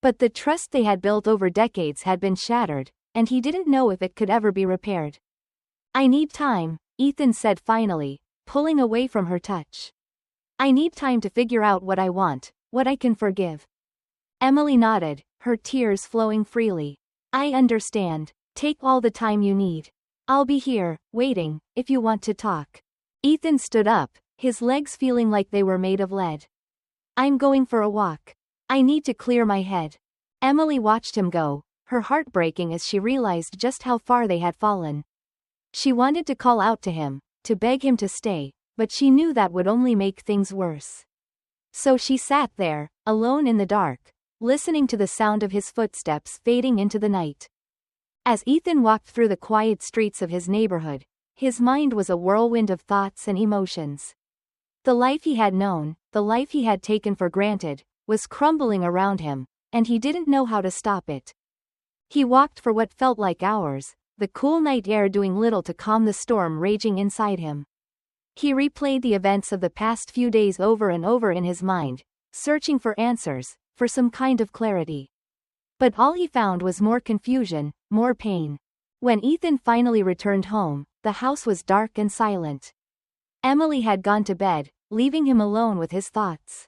But the trust they had built over decades had been shattered, and he didn't know if it could ever be repaired. "I need time," Ethan said finally, pulling away from her touch. "I need time to figure out what I want, what I can forgive." Emily nodded, her tears flowing freely. "I understand. Take all the time you need. I'll be here, waiting, if you want to talk." Ethan stood up, his legs feeling like they were made of lead. "I'm going for a walk. I need to clear my head." Emily watched him go, her heart breaking as she realized just how far they had fallen. She wanted to call out to him, to beg him to stay, but she knew that would only make things worse. So she sat there, alone in the dark, listening to the sound of his footsteps fading into the night. As Ethan walked through the quiet streets of his neighborhood, his mind was a whirlwind of thoughts and emotions. The life he had known, the life he had taken for granted, was crumbling around him, and he didn't know how to stop it. He walked for what felt like hours, the cool night air doing little to calm the storm raging inside him. He replayed the events of the past few days over and over in his mind, searching for answers, for some kind of clarity. But all he found was more confusion, more pain. When Ethan finally returned home, the house was dark and silent. Emily had gone to bed, leaving him alone with his thoughts.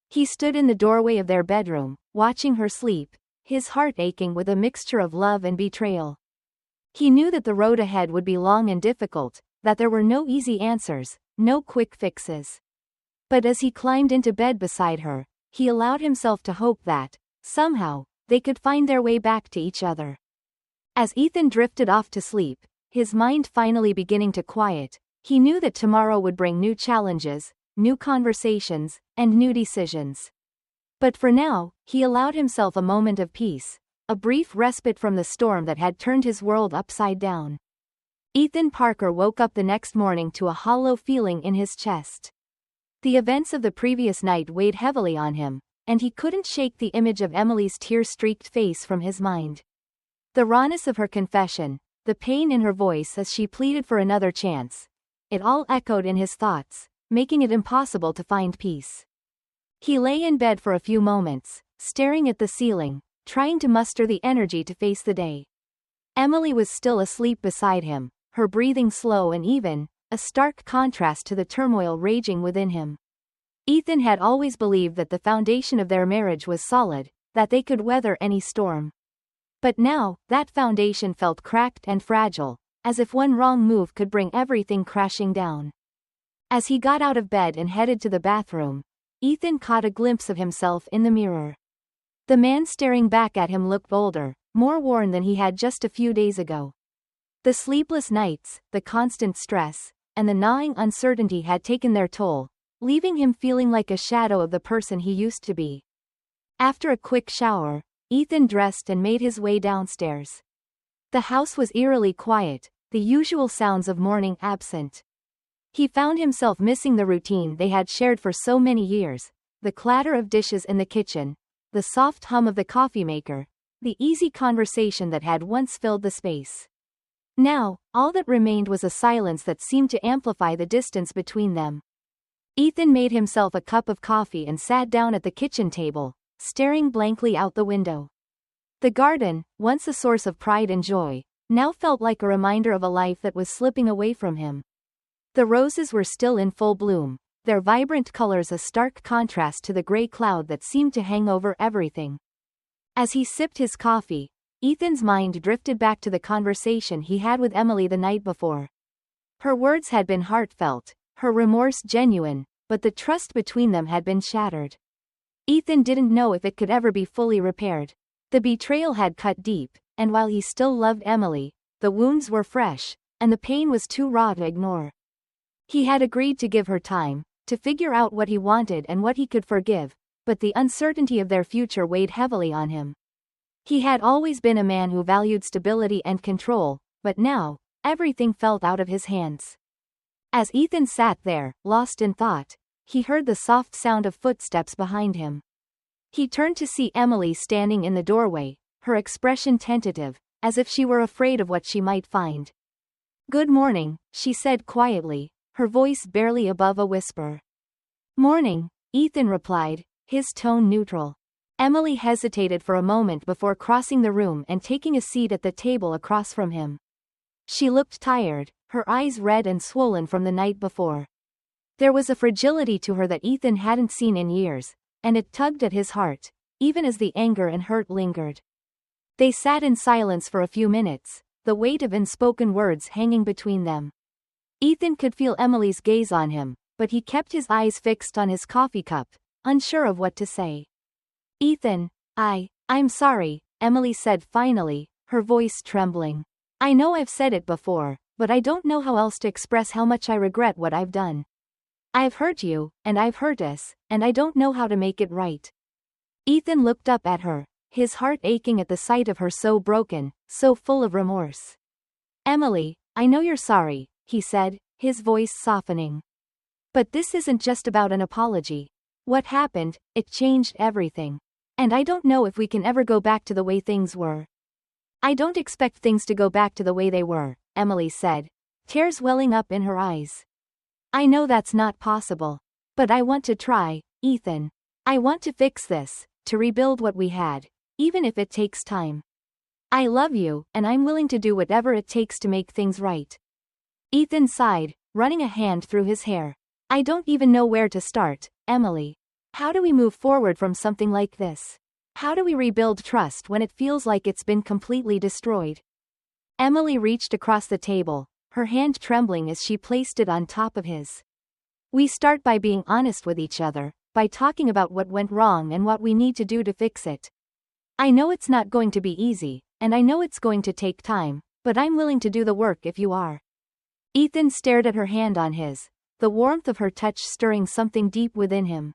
He stood in the doorway of their bedroom, watching her sleep, his heart aching with a mixture of love and betrayal. He knew that the road ahead would be long and difficult, that there were no easy answers, no quick fixes. But as he climbed into bed beside her, he allowed himself to hope that, somehow, they could find their way back to each other. As Ethan drifted off to sleep, his mind finally beginning to quiet, he knew that tomorrow would bring new challenges, new conversations, and new decisions. But for now, he allowed himself a moment of peace, a brief respite from the storm that had turned his world upside down. Ethan Parker woke up the next morning to a hollow feeling in his chest. The events of the previous night weighed heavily on him, and he couldn't shake the image of Emily's tear-streaked face from his mind. The rawness of her confession, the pain in her voice as she pleaded for another chance, it all echoed in his thoughts, making it impossible to find peace. He lay in bed for a few moments, staring at the ceiling, trying to muster the energy to face the day. Emily was still asleep beside him, her breathing slow and even, a stark contrast to the turmoil raging within him. Ethan had always believed that the foundation of their marriage was solid, that they could weather any storm. But now, that foundation felt cracked and fragile, as if one wrong move could bring everything crashing down. As he got out of bed and headed to the bathroom, Ethan caught a glimpse of himself in the mirror. The man staring back at him looked older, more worn than he had just a few days ago. The sleepless nights, the constant stress, and the gnawing uncertainty had taken their toll, leaving him feeling like a shadow of the person he used to be. After a quick shower, Ethan dressed and made his way downstairs. The house was eerily quiet, the usual sounds of morning absent. He found himself missing the routine they had shared for so many years, the clatter of dishes in the kitchen, the soft hum of the coffee maker, the easy conversation that had once filled the space. Now, all that remained was a silence that seemed to amplify the distance between them. Ethan made himself a cup of coffee and sat down at the kitchen table, staring blankly out the window. The garden, once a source of pride and joy, now felt like a reminder of a life that was slipping away from him. The roses were still in full bloom, their vibrant colors a stark contrast to the gray cloud that seemed to hang over everything. As he sipped his coffee, Ethan's mind drifted back to the conversation he had with Emily the night before. Her words had been heartfelt, her remorse genuine, but the trust between them had been shattered. Ethan didn't know if it could ever be fully repaired. The betrayal had cut deep, and while he still loved Emily, the wounds were fresh, and the pain was too raw to ignore. He had agreed to give her time, to figure out what he wanted and what he could forgive, but the uncertainty of their future weighed heavily on him. He had always been a man who valued stability and control, but now, everything felt out of his hands. As Ethan sat there, lost in thought, he heard the soft sound of footsteps behind him. He turned to see Emily standing in the doorway, her expression tentative, as if she were afraid of what she might find. "Good morning," she said quietly, her voice barely above a whisper. "Morning," Ethan replied, his tone neutral. Emily hesitated for a moment before crossing the room and taking a seat at the table across from him. She looked tired, her eyes red and swollen from the night before. There was a fragility to her that Ethan hadn't seen in years, and it tugged at his heart, even as the anger and hurt lingered. They sat in silence for a few minutes, the weight of unspoken words hanging between them. Ethan could feel Emily's gaze on him, but he kept his eyes fixed on his coffee cup, unsure of what to say. Ethan, I'm sorry, Emily said finally, her voice trembling. I know I've said it before, but I don't know how else to express how much I regret what I've done. I've hurt you, and I've hurt us, and I don't know how to make it right. Ethan looked up at her, his heart aching at the sight of her so broken, so full of remorse. Emily, I know you're sorry, he said, his voice softening. But this isn't just about an apology. What happened, it changed everything. And I don't know if we can ever go back to the way things were. I don't expect things to go back to the way they were, Emily said, tears welling up in her eyes. I know that's not possible. But I want to try, Ethan. I want to fix this, to rebuild what we had, even if it takes time. I love you, and I'm willing to do whatever it takes to make things right. Ethan sighed, running a hand through his hair. I don't even know where to start, Emily. How do we move forward from something like this? How do we rebuild trust when it feels like it's been completely destroyed? Emily reached across the table, her hand trembling as she placed it on top of his. We start by being honest with each other, by talking about what went wrong and what we need to do to fix it. I know it's not going to be easy, and I know it's going to take time, but I'm willing to do the work if you are. Ethan stared at her hand on his, the warmth of her touch stirring something deep within him.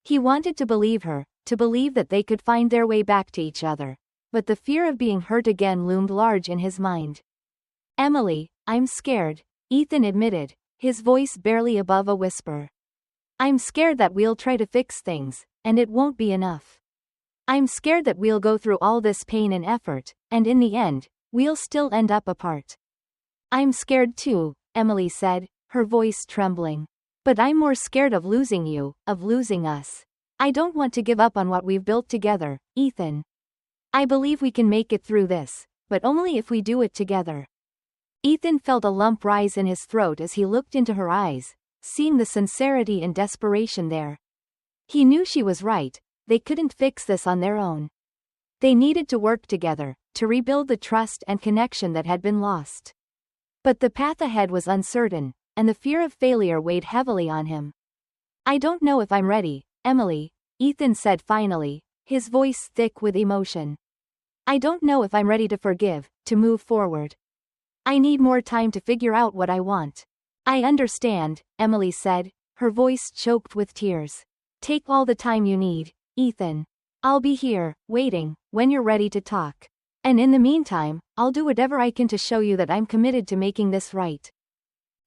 He wanted to believe her, to believe that they could find their way back to each other, but the fear of being hurt again loomed large in his mind. Emily, I'm scared, Ethan admitted, his voice barely above a whisper. I'm scared that we'll try to fix things, and it won't be enough. I'm scared that we'll go through all this pain and effort, and in the end, we'll still end up apart. I'm scared too, Emily said, her voice trembling. But I'm more scared of losing you, of losing us. I don't want to give up on what we've built together, Ethan. I believe we can make it through this, but only if we do it together. Ethan felt a lump rise in his throat as he looked into her eyes, seeing the sincerity and desperation there. He knew she was right, they couldn't fix this on their own. They needed to work together, to rebuild the trust and connection that had been lost. But the path ahead was uncertain, and the fear of failure weighed heavily on him. I don't know if I'm ready, Emily, Ethan said finally, his voice thick with emotion. I don't know if I'm ready to forgive, to move forward. I need more time to figure out what I want. I understand, Emily said, her voice choked with tears. Take all the time you need, Ethan. I'll be here, waiting, when you're ready to talk. And in the meantime, I'll do whatever I can to show you that I'm committed to making this right.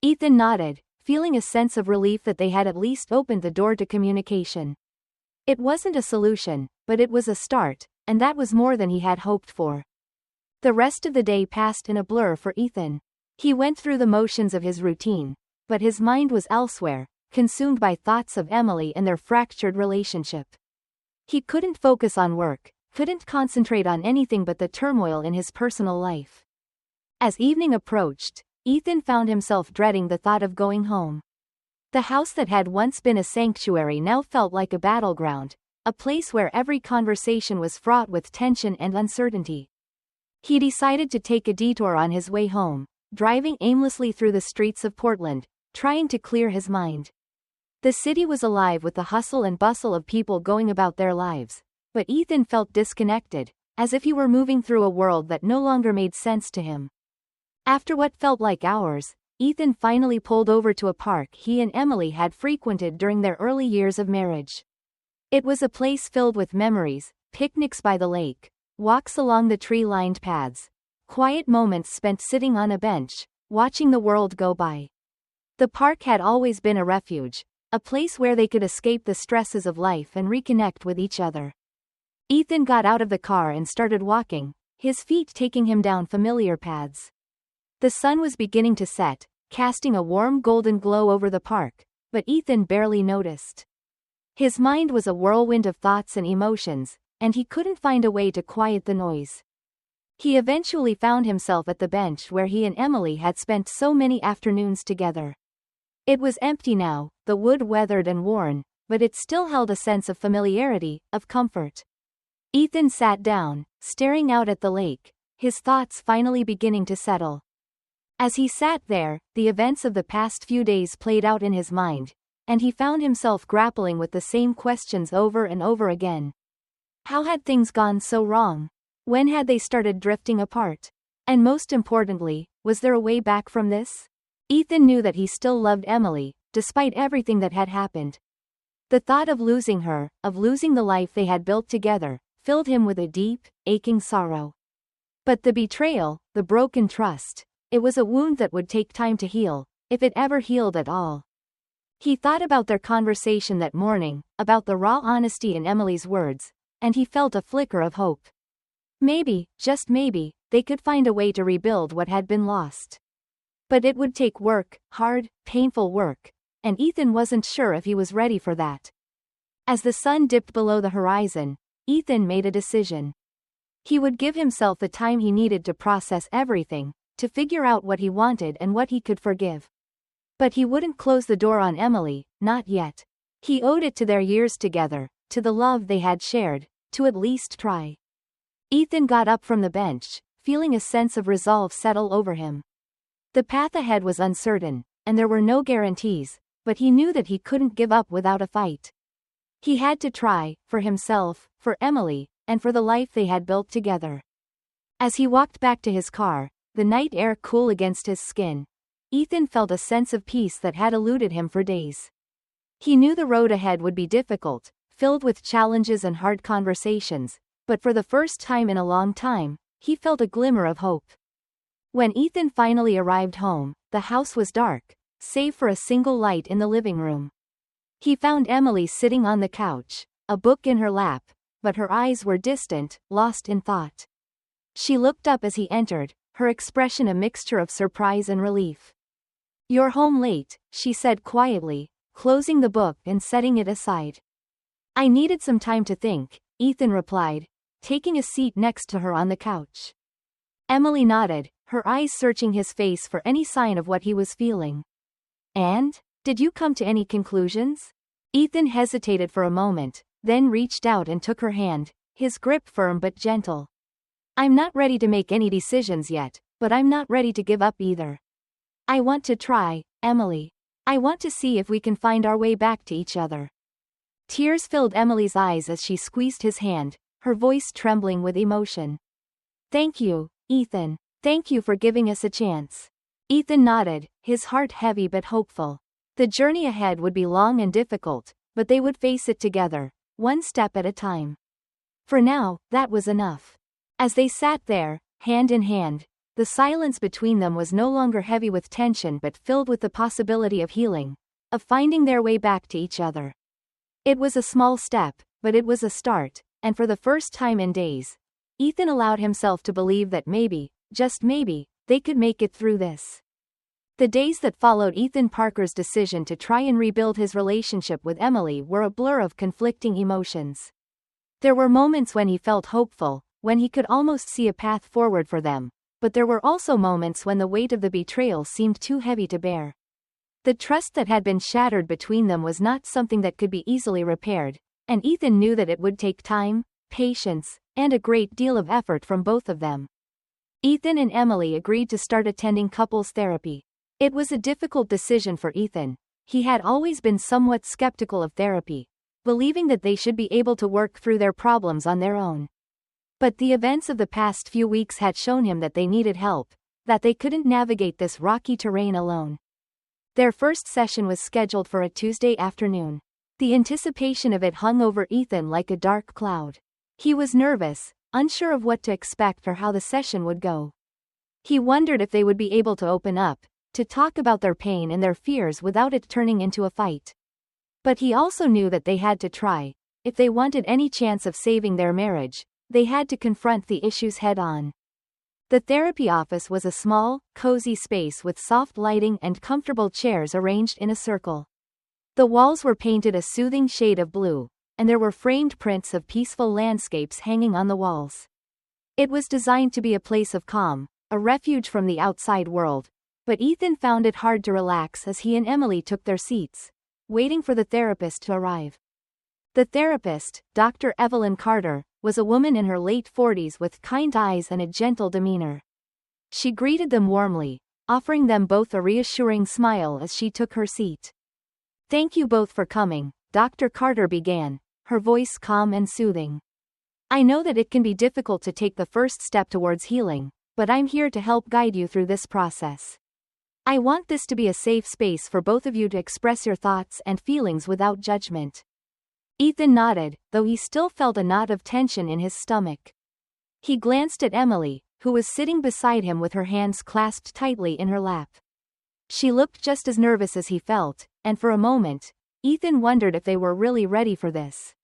Ethan nodded, feeling a sense of relief that they had at least opened the door to communication. It wasn't a solution, but it was a start, and that was more than he had hoped for. The rest of the day passed in a blur for Ethan. He went through the motions of his routine, but his mind was elsewhere, consumed by thoughts of Emily and their fractured relationship. He couldn't focus on work, couldn't concentrate on anything but the turmoil in his personal life. As evening approached, Ethan found himself dreading the thought of going home. The house that had once been a sanctuary now felt like a battleground, a place where every conversation was fraught with tension and uncertainty. He decided to take a detour on his way home, driving aimlessly through the streets of Portland, trying to clear his mind. The city was alive with the hustle and bustle of people going about their lives, but Ethan felt disconnected, as if he were moving through a world that no longer made sense to him. After what felt like hours, Ethan finally pulled over to a park he and Emily had frequented during their early years of marriage. It was a place filled with memories, picnics by the lake, walks along the tree-lined paths, quiet moments spent sitting on a bench, watching the world go by. The park had always been a refuge, a place where they could escape the stresses of life and reconnect with each other. Ethan got out of the car and started walking, his feet taking him down familiar paths. The sun was beginning to set, casting a warm golden glow over the park, but Ethan barely noticed. His mind was a whirlwind of thoughts and emotions, and he couldn't find a way to quiet the noise. He eventually found himself at the bench where he and Emily had spent so many afternoons together. It was empty now, the wood weathered and worn, but it still held a sense of familiarity, of comfort. Ethan sat down, staring out at the lake, his thoughts finally beginning to settle. As he sat there, the events of the past few days played out in his mind, and he found himself grappling with the same questions over and over again. How had things gone so wrong? When had they started drifting apart? And most importantly, was there a way back from this? Ethan knew that he still loved Emily, despite everything that had happened. The thought of losing her, of losing the life they had built together, filled him with a deep, aching sorrow. But the betrayal, the broken trust, it was a wound that would take time to heal, if it ever healed at all. He thought about their conversation that morning, about the raw honesty in Emily's words, and he felt a flicker of hope. Maybe, just maybe, they could find a way to rebuild what had been lost. But it would take work, hard, painful work, and Ethan wasn't sure if he was ready for that. As the sun dipped below the horizon, Ethan made a decision. He would give himself the time he needed to process everything, to figure out what he wanted and what he could forgive. But he wouldn't close the door on Emily, not yet. He owed it to their years together, to the love they had shared, to at least try. Ethan got up from the bench, feeling a sense of resolve settle over him. The path ahead was uncertain, and there were no guarantees, but he knew that he couldn't give up without a fight. He had to try, for himself, for Emily, and for the life they had built together. As he walked back to his car, the night air cool against his skin, Ethan felt a sense of peace that had eluded him for days. He knew the road ahead would be difficult, filled with challenges and hard conversations, but for the first time in a long time, he felt a glimmer of hope. When Ethan finally arrived home, the house was dark, save for a single light in the living room. He found Emily sitting on the couch, a book in her lap, but her eyes were distant, lost in thought. She looked up as he entered, her expression a mixture of surprise and relief. "You're home late," she said quietly, closing the book and setting it aside. "I needed some time to think," Ethan replied, taking a seat next to her on the couch. Emily nodded, her eyes searching his face for any sign of what he was feeling. "And? Did you come to any conclusions?" Ethan hesitated for a moment, then reached out and took her hand, his grip firm but gentle. "I'm not ready to make any decisions yet, but I'm not ready to give up either. I want to try, Emily. I want to see if we can find our way back to each other." Tears filled Emily's eyes as she squeezed his hand, her voice trembling with emotion. "Thank you, Ethan. Thank you for giving us a chance." Ethan nodded, his heart heavy but hopeful. The journey ahead would be long and difficult, but they would face it together, one step at a time. For now, that was enough. As they sat there, hand in hand, the silence between them was no longer heavy with tension but filled with the possibility of healing, of finding their way back to each other. It was a small step, but it was a start, and for the first time in days, Ethan allowed himself to believe that maybe, just maybe, they could make it through this. The days that followed Ethan Parker's decision to try and rebuild his relationship with Emily were a blur of conflicting emotions. There were moments when he felt hopeful, when he could almost see a path forward for them, but there were also moments when the weight of the betrayal seemed too heavy to bear. The trust that had been shattered between them was not something that could be easily repaired, and Ethan knew that it would take time, patience, and a great deal of effort from both of them. Ethan and Emily agreed to start attending couples therapy. It was a difficult decision for Ethan. He had always been somewhat skeptical of therapy, believing that they should be able to work through their problems on their own. But the events of the past few weeks had shown him that they needed help, that they couldn't navigate this rocky terrain alone. Their first session was scheduled for a Tuesday afternoon. The anticipation of it hung over Ethan like a dark cloud. He was nervous, unsure of what to expect or how the session would go. He wondered if they would be able to open up, to talk about their pain and their fears without it turning into a fight. But he also knew that they had to try. If they wanted any chance of saving their marriage, they had to confront the issues head-on. The therapy office was a small, cozy space with soft lighting and comfortable chairs arranged in a circle. The walls were painted a soothing shade of blue, and there were framed prints of peaceful landscapes hanging on the walls. It was designed to be a place of calm, a refuge from the outside world, but Ethan found it hard to relax as he and Emily took their seats, waiting for the therapist to arrive. The therapist, Dr. Evelyn Carter, was a woman in her late 40s with kind eyes and a gentle demeanor. She greeted them warmly, offering them both a reassuring smile as she took her seat. "Thank you both for coming," Dr. Carter began, her voice calm and soothing. "I know that it can be difficult to take the first step towards healing, but I'm here to help guide you through this process. I want this to be a safe space for both of you to express your thoughts and feelings without judgment." Ethan nodded, though he still felt a knot of tension in his stomach. He glanced at Emily, who was sitting beside him with her hands clasped tightly in her lap. She looked just as nervous as he felt, and for a moment, Ethan wondered if they were really ready for this.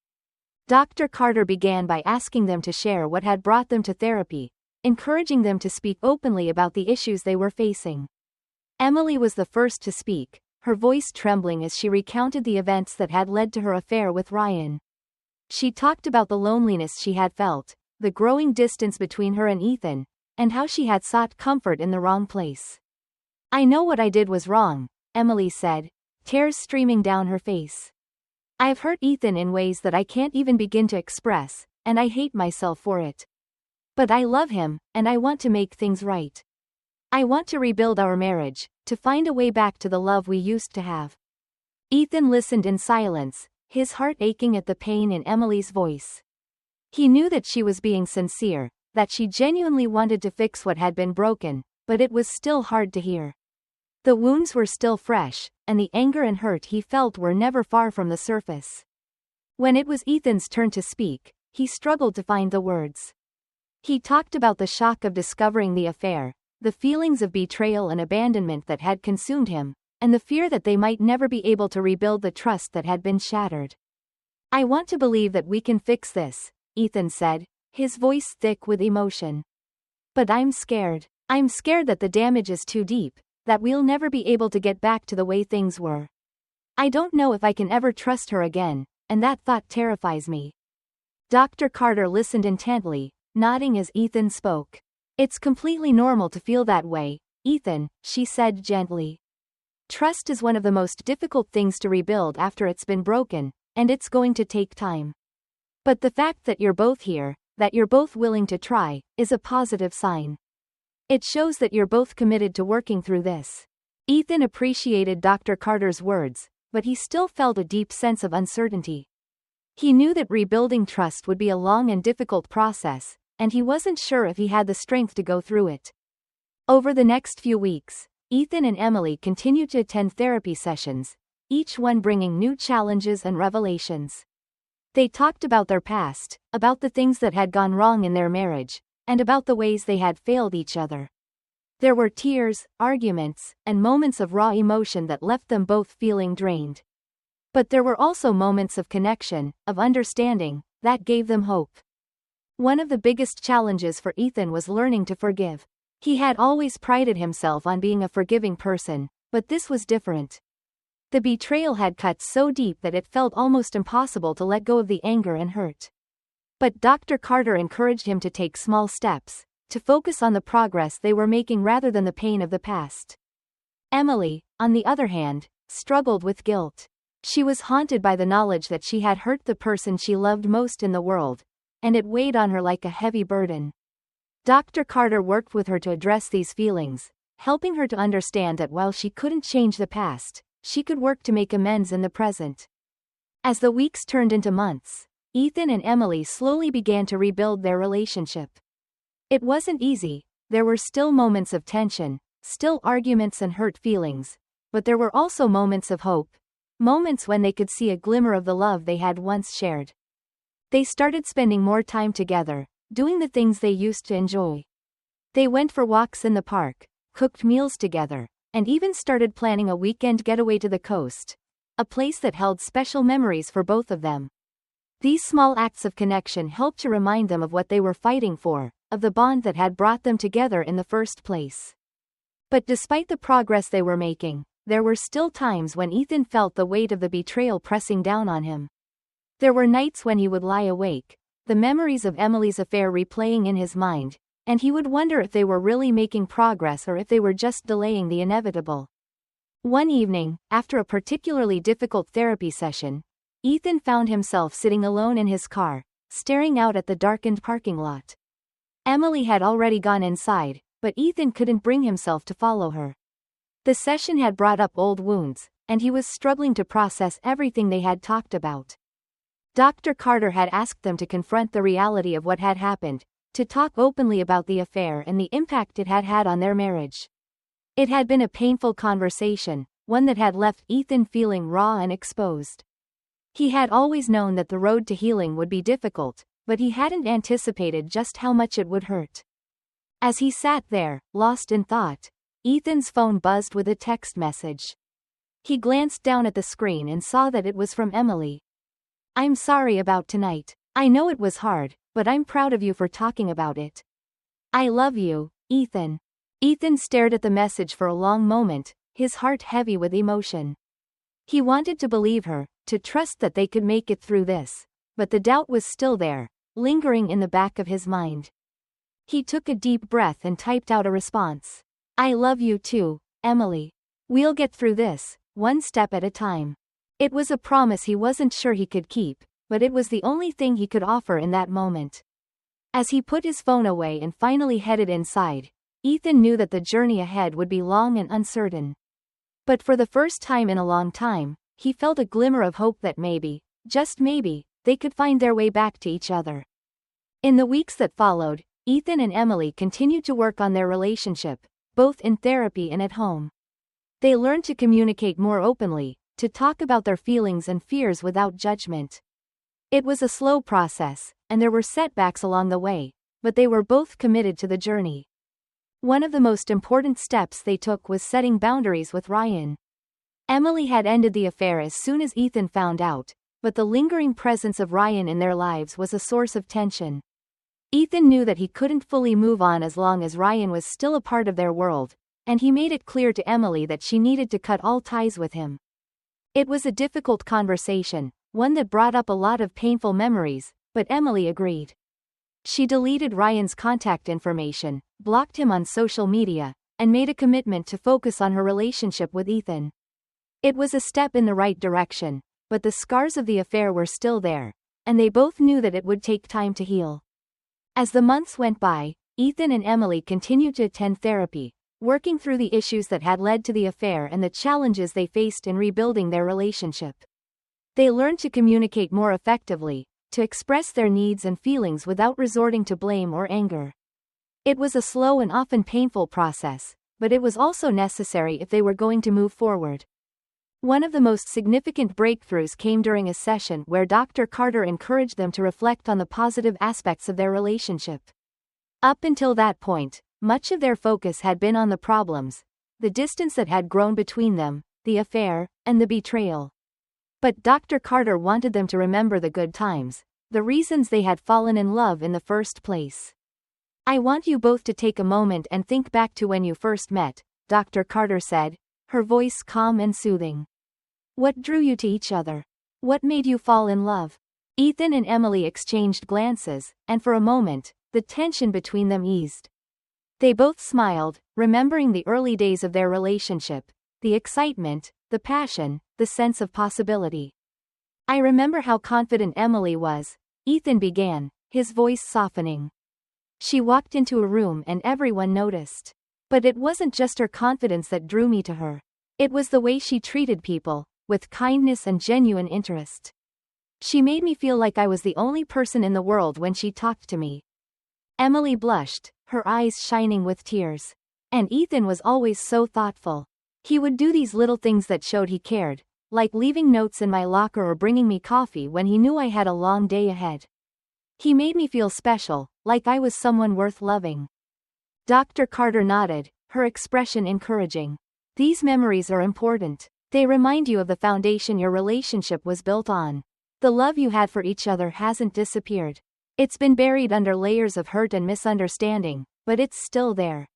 Dr. Carter began by asking them to share what had brought them to therapy, encouraging them to speak openly about the issues they were facing. Emily was the first to speak, her voice trembling as she recounted the events that had led to her affair with Ryan. She talked about the loneliness she had felt, the growing distance between her and Ethan, and how she had sought comfort in the wrong place. "I know what I did was wrong," Emily said, tears streaming down her face. "I have hurt Ethan in ways that I can't even begin to express, and I hate myself for it. But I love him, and I want to make things right. I want to rebuild our marriage, to find a way back to the love we used to have." Ethan listened in silence, his heart aching at the pain in Emily's voice. He knew that she was being sincere, that she genuinely wanted to fix what had been broken, but it was still hard to hear. The wounds were still fresh, and the anger and hurt he felt were never far from the surface. When it was Ethan's turn to speak, he struggled to find the words. He talked about the shock of discovering the affair, the feelings of betrayal and abandonment that had consumed him, and the fear that they might never be able to rebuild the trust that had been shattered. "I want to believe that we can fix this," Ethan said, his voice thick with emotion. "But I'm scared. I'm scared that the damage is too deep, that we'll never be able to get back to the way things were. I don't know if I can ever trust her again, and that thought terrifies me." Dr. Carter listened intently, nodding as Ethan spoke. "It's completely normal to feel that way, Ethan," she said gently. "Trust is one of the most difficult things to rebuild after it's been broken, and it's going to take time. But the fact that you're both here, that you're both willing to try, is a positive sign. It shows that you're both committed to working through this." Ethan appreciated Dr. Carter's words, but he still felt a deep sense of uncertainty. He knew that rebuilding trust would be a long and difficult process, and he wasn't sure if he had the strength to go through it. Over the next few weeks, Ethan and Emily continued to attend therapy sessions, each one bringing new challenges and revelations. They talked about their past, about the things that had gone wrong in their marriage, and about the ways they had failed each other. There were tears, arguments, and moments of raw emotion that left them both feeling drained. But there were also moments of connection, of understanding, that gave them hope. One of the biggest challenges for Ethan was learning to forgive. He had always prided himself on being a forgiving person, but this was different. The betrayal had cut so deep that it felt almost impossible to let go of the anger and hurt. But Dr. Carter encouraged him to take small steps, to focus on the progress they were making rather than the pain of the past. Emily, on the other hand, struggled with guilt. She was haunted by the knowledge that she had hurt the person she loved most in the world, and it weighed on her like a heavy burden. Dr. Carter worked with her to address these feelings, helping her to understand that while she couldn't change the past, she could work to make amends in the present. As the weeks turned into months, Ethan and Emily slowly began to rebuild their relationship. It wasn't easy, there were still moments of tension, still arguments and hurt feelings, but there were also moments of hope, moments when they could see a glimmer of the love they had once shared. They started spending more time together, doing the things they used to enjoy. They went for walks in the park, cooked meals together, and even started planning a weekend getaway to the coast, a place that held special memories for both of them. These small acts of connection helped to remind them of what they were fighting for, of the bond that had brought them together in the first place. But despite the progress they were making, there were still times when Ethan felt the weight of the betrayal pressing down on him. There were nights when he would lie awake, the memories of Emily's affair replaying in his mind, and he would wonder if they were really making progress or if they were just delaying the inevitable. One evening, after a particularly difficult therapy session, Ethan found himself sitting alone in his car, staring out at the darkened parking lot. Emily had already gone inside, but Ethan couldn't bring himself to follow her. The session had brought up old wounds, and he was struggling to process everything they had talked about. Dr. Carter had asked them to confront the reality of what had happened, to talk openly about the affair and the impact it had had on their marriage. It had been a painful conversation, one that had left Ethan feeling raw and exposed. He had always known that the road to healing would be difficult, but he hadn't anticipated just how much it would hurt. As he sat there, lost in thought, Ethan's phone buzzed with a text message. He glanced down at the screen and saw that it was from Emily. "I'm sorry about tonight. I know it was hard, but I'm proud of you for talking about it. I love you, Ethan." Ethan stared at the message for a long moment, his heart heavy with emotion. He wanted to believe her, to trust that they could make it through this, but the doubt was still there, lingering in the back of his mind. He took a deep breath and typed out a response. "I love you too, Emily. We'll get through this, one step at a time." It was a promise he wasn't sure he could keep, but it was the only thing he could offer in that moment. As he put his phone away and finally headed inside, Ethan knew that the journey ahead would be long and uncertain. But for the first time in a long time, he felt a glimmer of hope that maybe, just maybe, they could find their way back to each other. In the weeks that followed, Ethan and Emily continued to work on their relationship, both in therapy and at home. They learned to communicate more openly, to talk about their feelings and fears without judgment. It was a slow process, and there were setbacks along the way, but they were both committed to the journey. One of the most important steps they took was setting boundaries with Ryan. Emily had ended the affair as soon as Ethan found out, but the lingering presence of Ryan in their lives was a source of tension. Ethan knew that he couldn't fully move on as long as Ryan was still a part of their world, and he made it clear to Emily that she needed to cut all ties with him. It was a difficult conversation, one that brought up a lot of painful memories, but Emily agreed. She deleted Ryan's contact information, blocked him on social media, and made a commitment to focus on her relationship with Ethan. It was a step in the right direction, but the scars of the affair were still there, and they both knew that it would take time to heal. As the months went by, Ethan and Emily continued to attend therapy, working through the issues that had led to the affair and the challenges they faced in rebuilding their relationship. They learned to communicate more effectively, to express their needs and feelings without resorting to blame or anger. It was a slow and often painful process, but it was also necessary if they were going to move forward. One of the most significant breakthroughs came during a session where Dr. Carter encouraged them to reflect on the positive aspects of their relationship. Up until that point, much of their focus had been on the problems, the distance that had grown between them, the affair, and the betrayal. But Dr. Carter wanted them to remember the good times, the reasons they had fallen in love in the first place. "I want you both to take a moment and think back to when you first met," Dr. Carter said, her voice calm and soothing. "What drew you to each other? What made you fall in love?" Ethan and Emily exchanged glances, and for a moment, the tension between them eased. They both smiled, remembering the early days of their relationship, the excitement, the passion, the sense of possibility. "I remember how confident Emily was," Ethan began, his voice softening. "She walked into a room and everyone noticed. But it wasn't just her confidence that drew me to her. It was the way she treated people, with kindness and genuine interest. She made me feel like I was the only person in the world when she talked to me." Emily blushed, her eyes shining with tears. "And Ethan was always so thoughtful. He would do these little things that showed he cared, like leaving notes in my locker or bringing me coffee when he knew I had a long day ahead. He made me feel special, like I was someone worth loving." Dr. Carter nodded, her expression encouraging. "These memories are important. They remind you of the foundation your relationship was built on. The love you had for each other hasn't disappeared. It's been buried under layers of hurt and misunderstanding, but it's still there."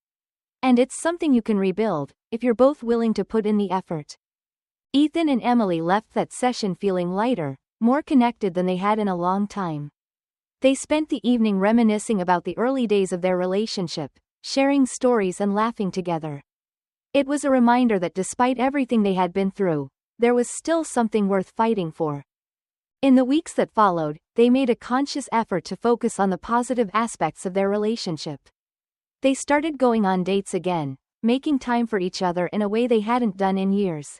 And it's something you can rebuild, if you're both willing to put in the effort. Ethan and Emily left that session feeling lighter, more connected than they had in a long time. They spent the evening reminiscing about the early days of their relationship, sharing stories and laughing together. It was a reminder that despite everything they had been through, there was still something worth fighting for. In the weeks that followed, they made a conscious effort to focus on the positive aspects of their relationship. They started going on dates again, making time for each other in a way they hadn't done in years.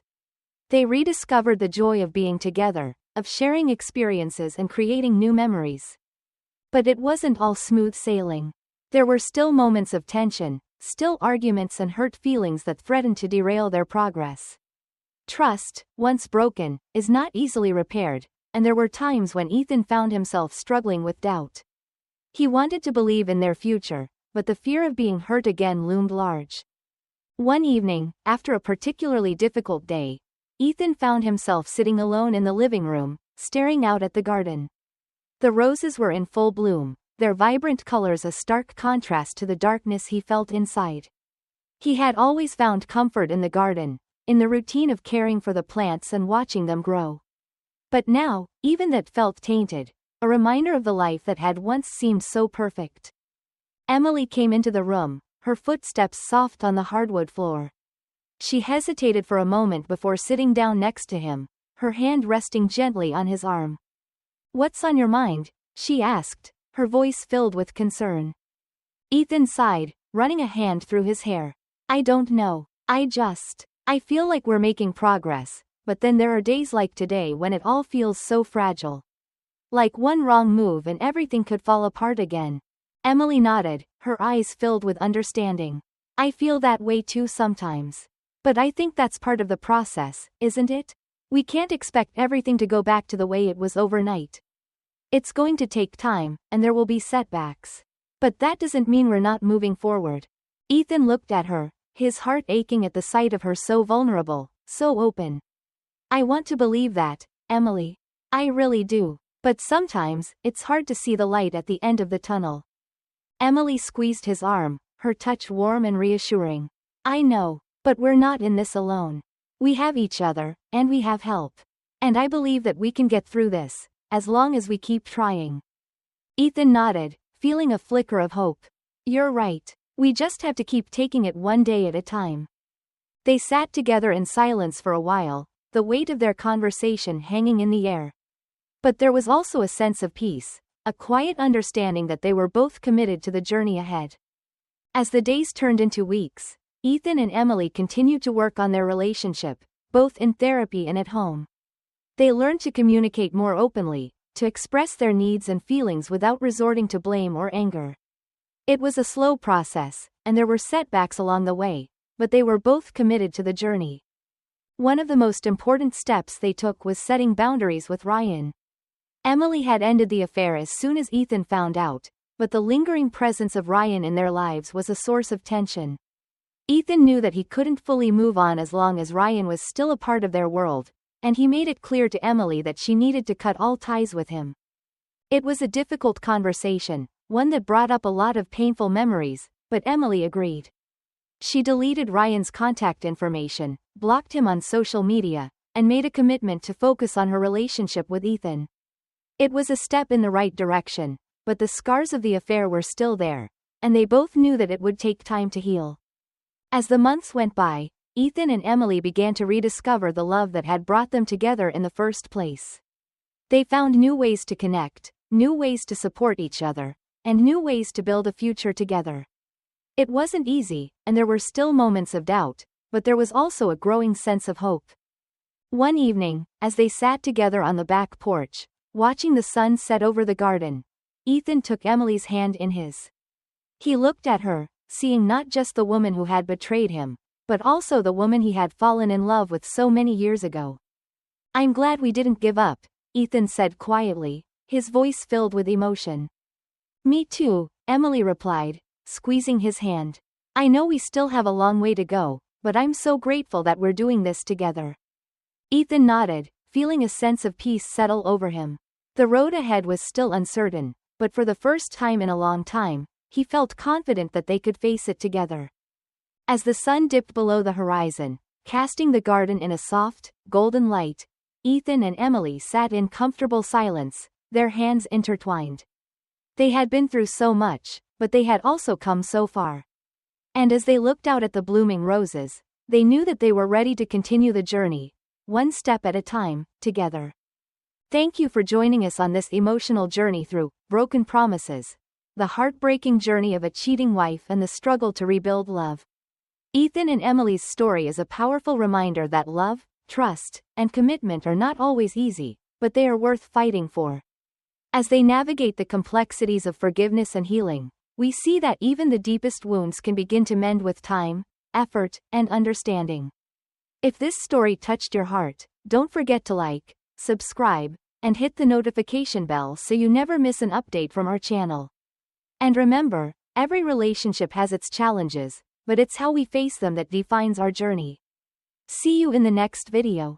They rediscovered the joy of being together, of sharing experiences and creating new memories. But it wasn't all smooth sailing. There were still moments of tension, still arguments and hurt feelings that threatened to derail their progress. Trust, once broken, is not easily repaired, and there were times when Ethan found himself struggling with doubt. He wanted to believe in their future, but the fear of being hurt again loomed large. One evening, after a particularly difficult day, Ethan found himself sitting alone in the living room, staring out at the garden. The roses were in full bloom, their vibrant colors a stark contrast to the darkness he felt inside. He had always found comfort in the garden, in the routine of caring for the plants and watching them grow. But now, even that felt tainted, a reminder of the life that had once seemed so perfect. Emily came into the room, her footsteps soft on the hardwood floor. She hesitated for a moment before sitting down next to him, her hand resting gently on his arm. "What's on your mind?" she asked, her voice filled with concern. Ethan sighed, running a hand through his hair. "I don't know. I feel like we're making progress, but then there are days like today when it all feels so fragile. Like one wrong move and everything could fall apart again." Emily nodded, her eyes filled with understanding. "I feel that way too sometimes. But I think that's part of the process, isn't it? We can't expect everything to go back to the way it was overnight. It's going to take time, and there will be setbacks. But that doesn't mean we're not moving forward." Ethan looked at her, his heart aching at the sight of her so vulnerable, so open. "I want to believe that, Emily. I really do. But sometimes, it's hard to see the light at the end of the tunnel." Emily squeezed his arm, her touch warm and reassuring. "I know, but we're not in this alone. We have each other, and we have help. And I believe that we can get through this, as long as we keep trying." Ethan nodded, feeling a flicker of hope. "You're right. We just have to keep taking it one day at a time." They sat together in silence for a while, the weight of their conversation hanging in the air. But there was also a sense of peace, a quiet understanding that they were both committed to the journey ahead. As the days turned into weeks, Ethan and Emily continued to work on their relationship, both in therapy and at home. They learned to communicate more openly, to express their needs and feelings without resorting to blame or anger. It was a slow process, and there were setbacks along the way, but they were both committed to the journey. One of the most important steps they took was setting boundaries with Ryan. Emily had ended the affair as soon as Ethan found out, but the lingering presence of Ryan in their lives was a source of tension. Ethan knew that he couldn't fully move on as long as Ryan was still a part of their world, and he made it clear to Emily that she needed to cut all ties with him. It was a difficult conversation, one that brought up a lot of painful memories, but Emily agreed. She deleted Ryan's contact information, blocked him on social media, and made a commitment to focus on her relationship with Ethan. It was a step in the right direction, but the scars of the affair were still there, and they both knew that it would take time to heal. As the months went by, Ethan and Emily began to rediscover the love that had brought them together in the first place. They found new ways to connect, new ways to support each other, and new ways to build a future together. It wasn't easy, and there were still moments of doubt, but there was also a growing sense of hope. One evening, as they sat together on the back porch, watching the sun set over the garden, Ethan took Emily's hand in his. He looked at her, seeing not just the woman who had betrayed him, but also the woman he had fallen in love with so many years ago. "I'm glad we didn't give up," Ethan said quietly, his voice filled with emotion. "Me too," Emily replied, squeezing his hand. "I know we still have a long way to go, but I'm so grateful that we're doing this together." Ethan nodded, feeling a sense of peace settle over him. The road ahead was still uncertain, but for the first time in a long time, he felt confident that they could face it together. As the sun dipped below the horizon, casting the garden in a soft, golden light, Ethan and Emily sat in comfortable silence, their hands intertwined. They had been through so much, but they had also come so far. And as they looked out at the blooming roses, they knew that they were ready to continue the journey, one step at a time, together. Thank you for joining us on this emotional journey through Broken Promises, the heartbreaking journey of a cheating wife and the struggle to rebuild love. Ethan and Emily's story is a powerful reminder that love, trust, and commitment are not always easy, but they are worth fighting for. As they navigate the complexities of forgiveness and healing, we see that even the deepest wounds can begin to mend with time, effort, and understanding. If this story touched your heart, don't forget to like, subscribe, and hit the notification bell so you never miss an update from our channel. And remember, every relationship has its challenges, but it's how we face them that defines our journey. See you in the next video.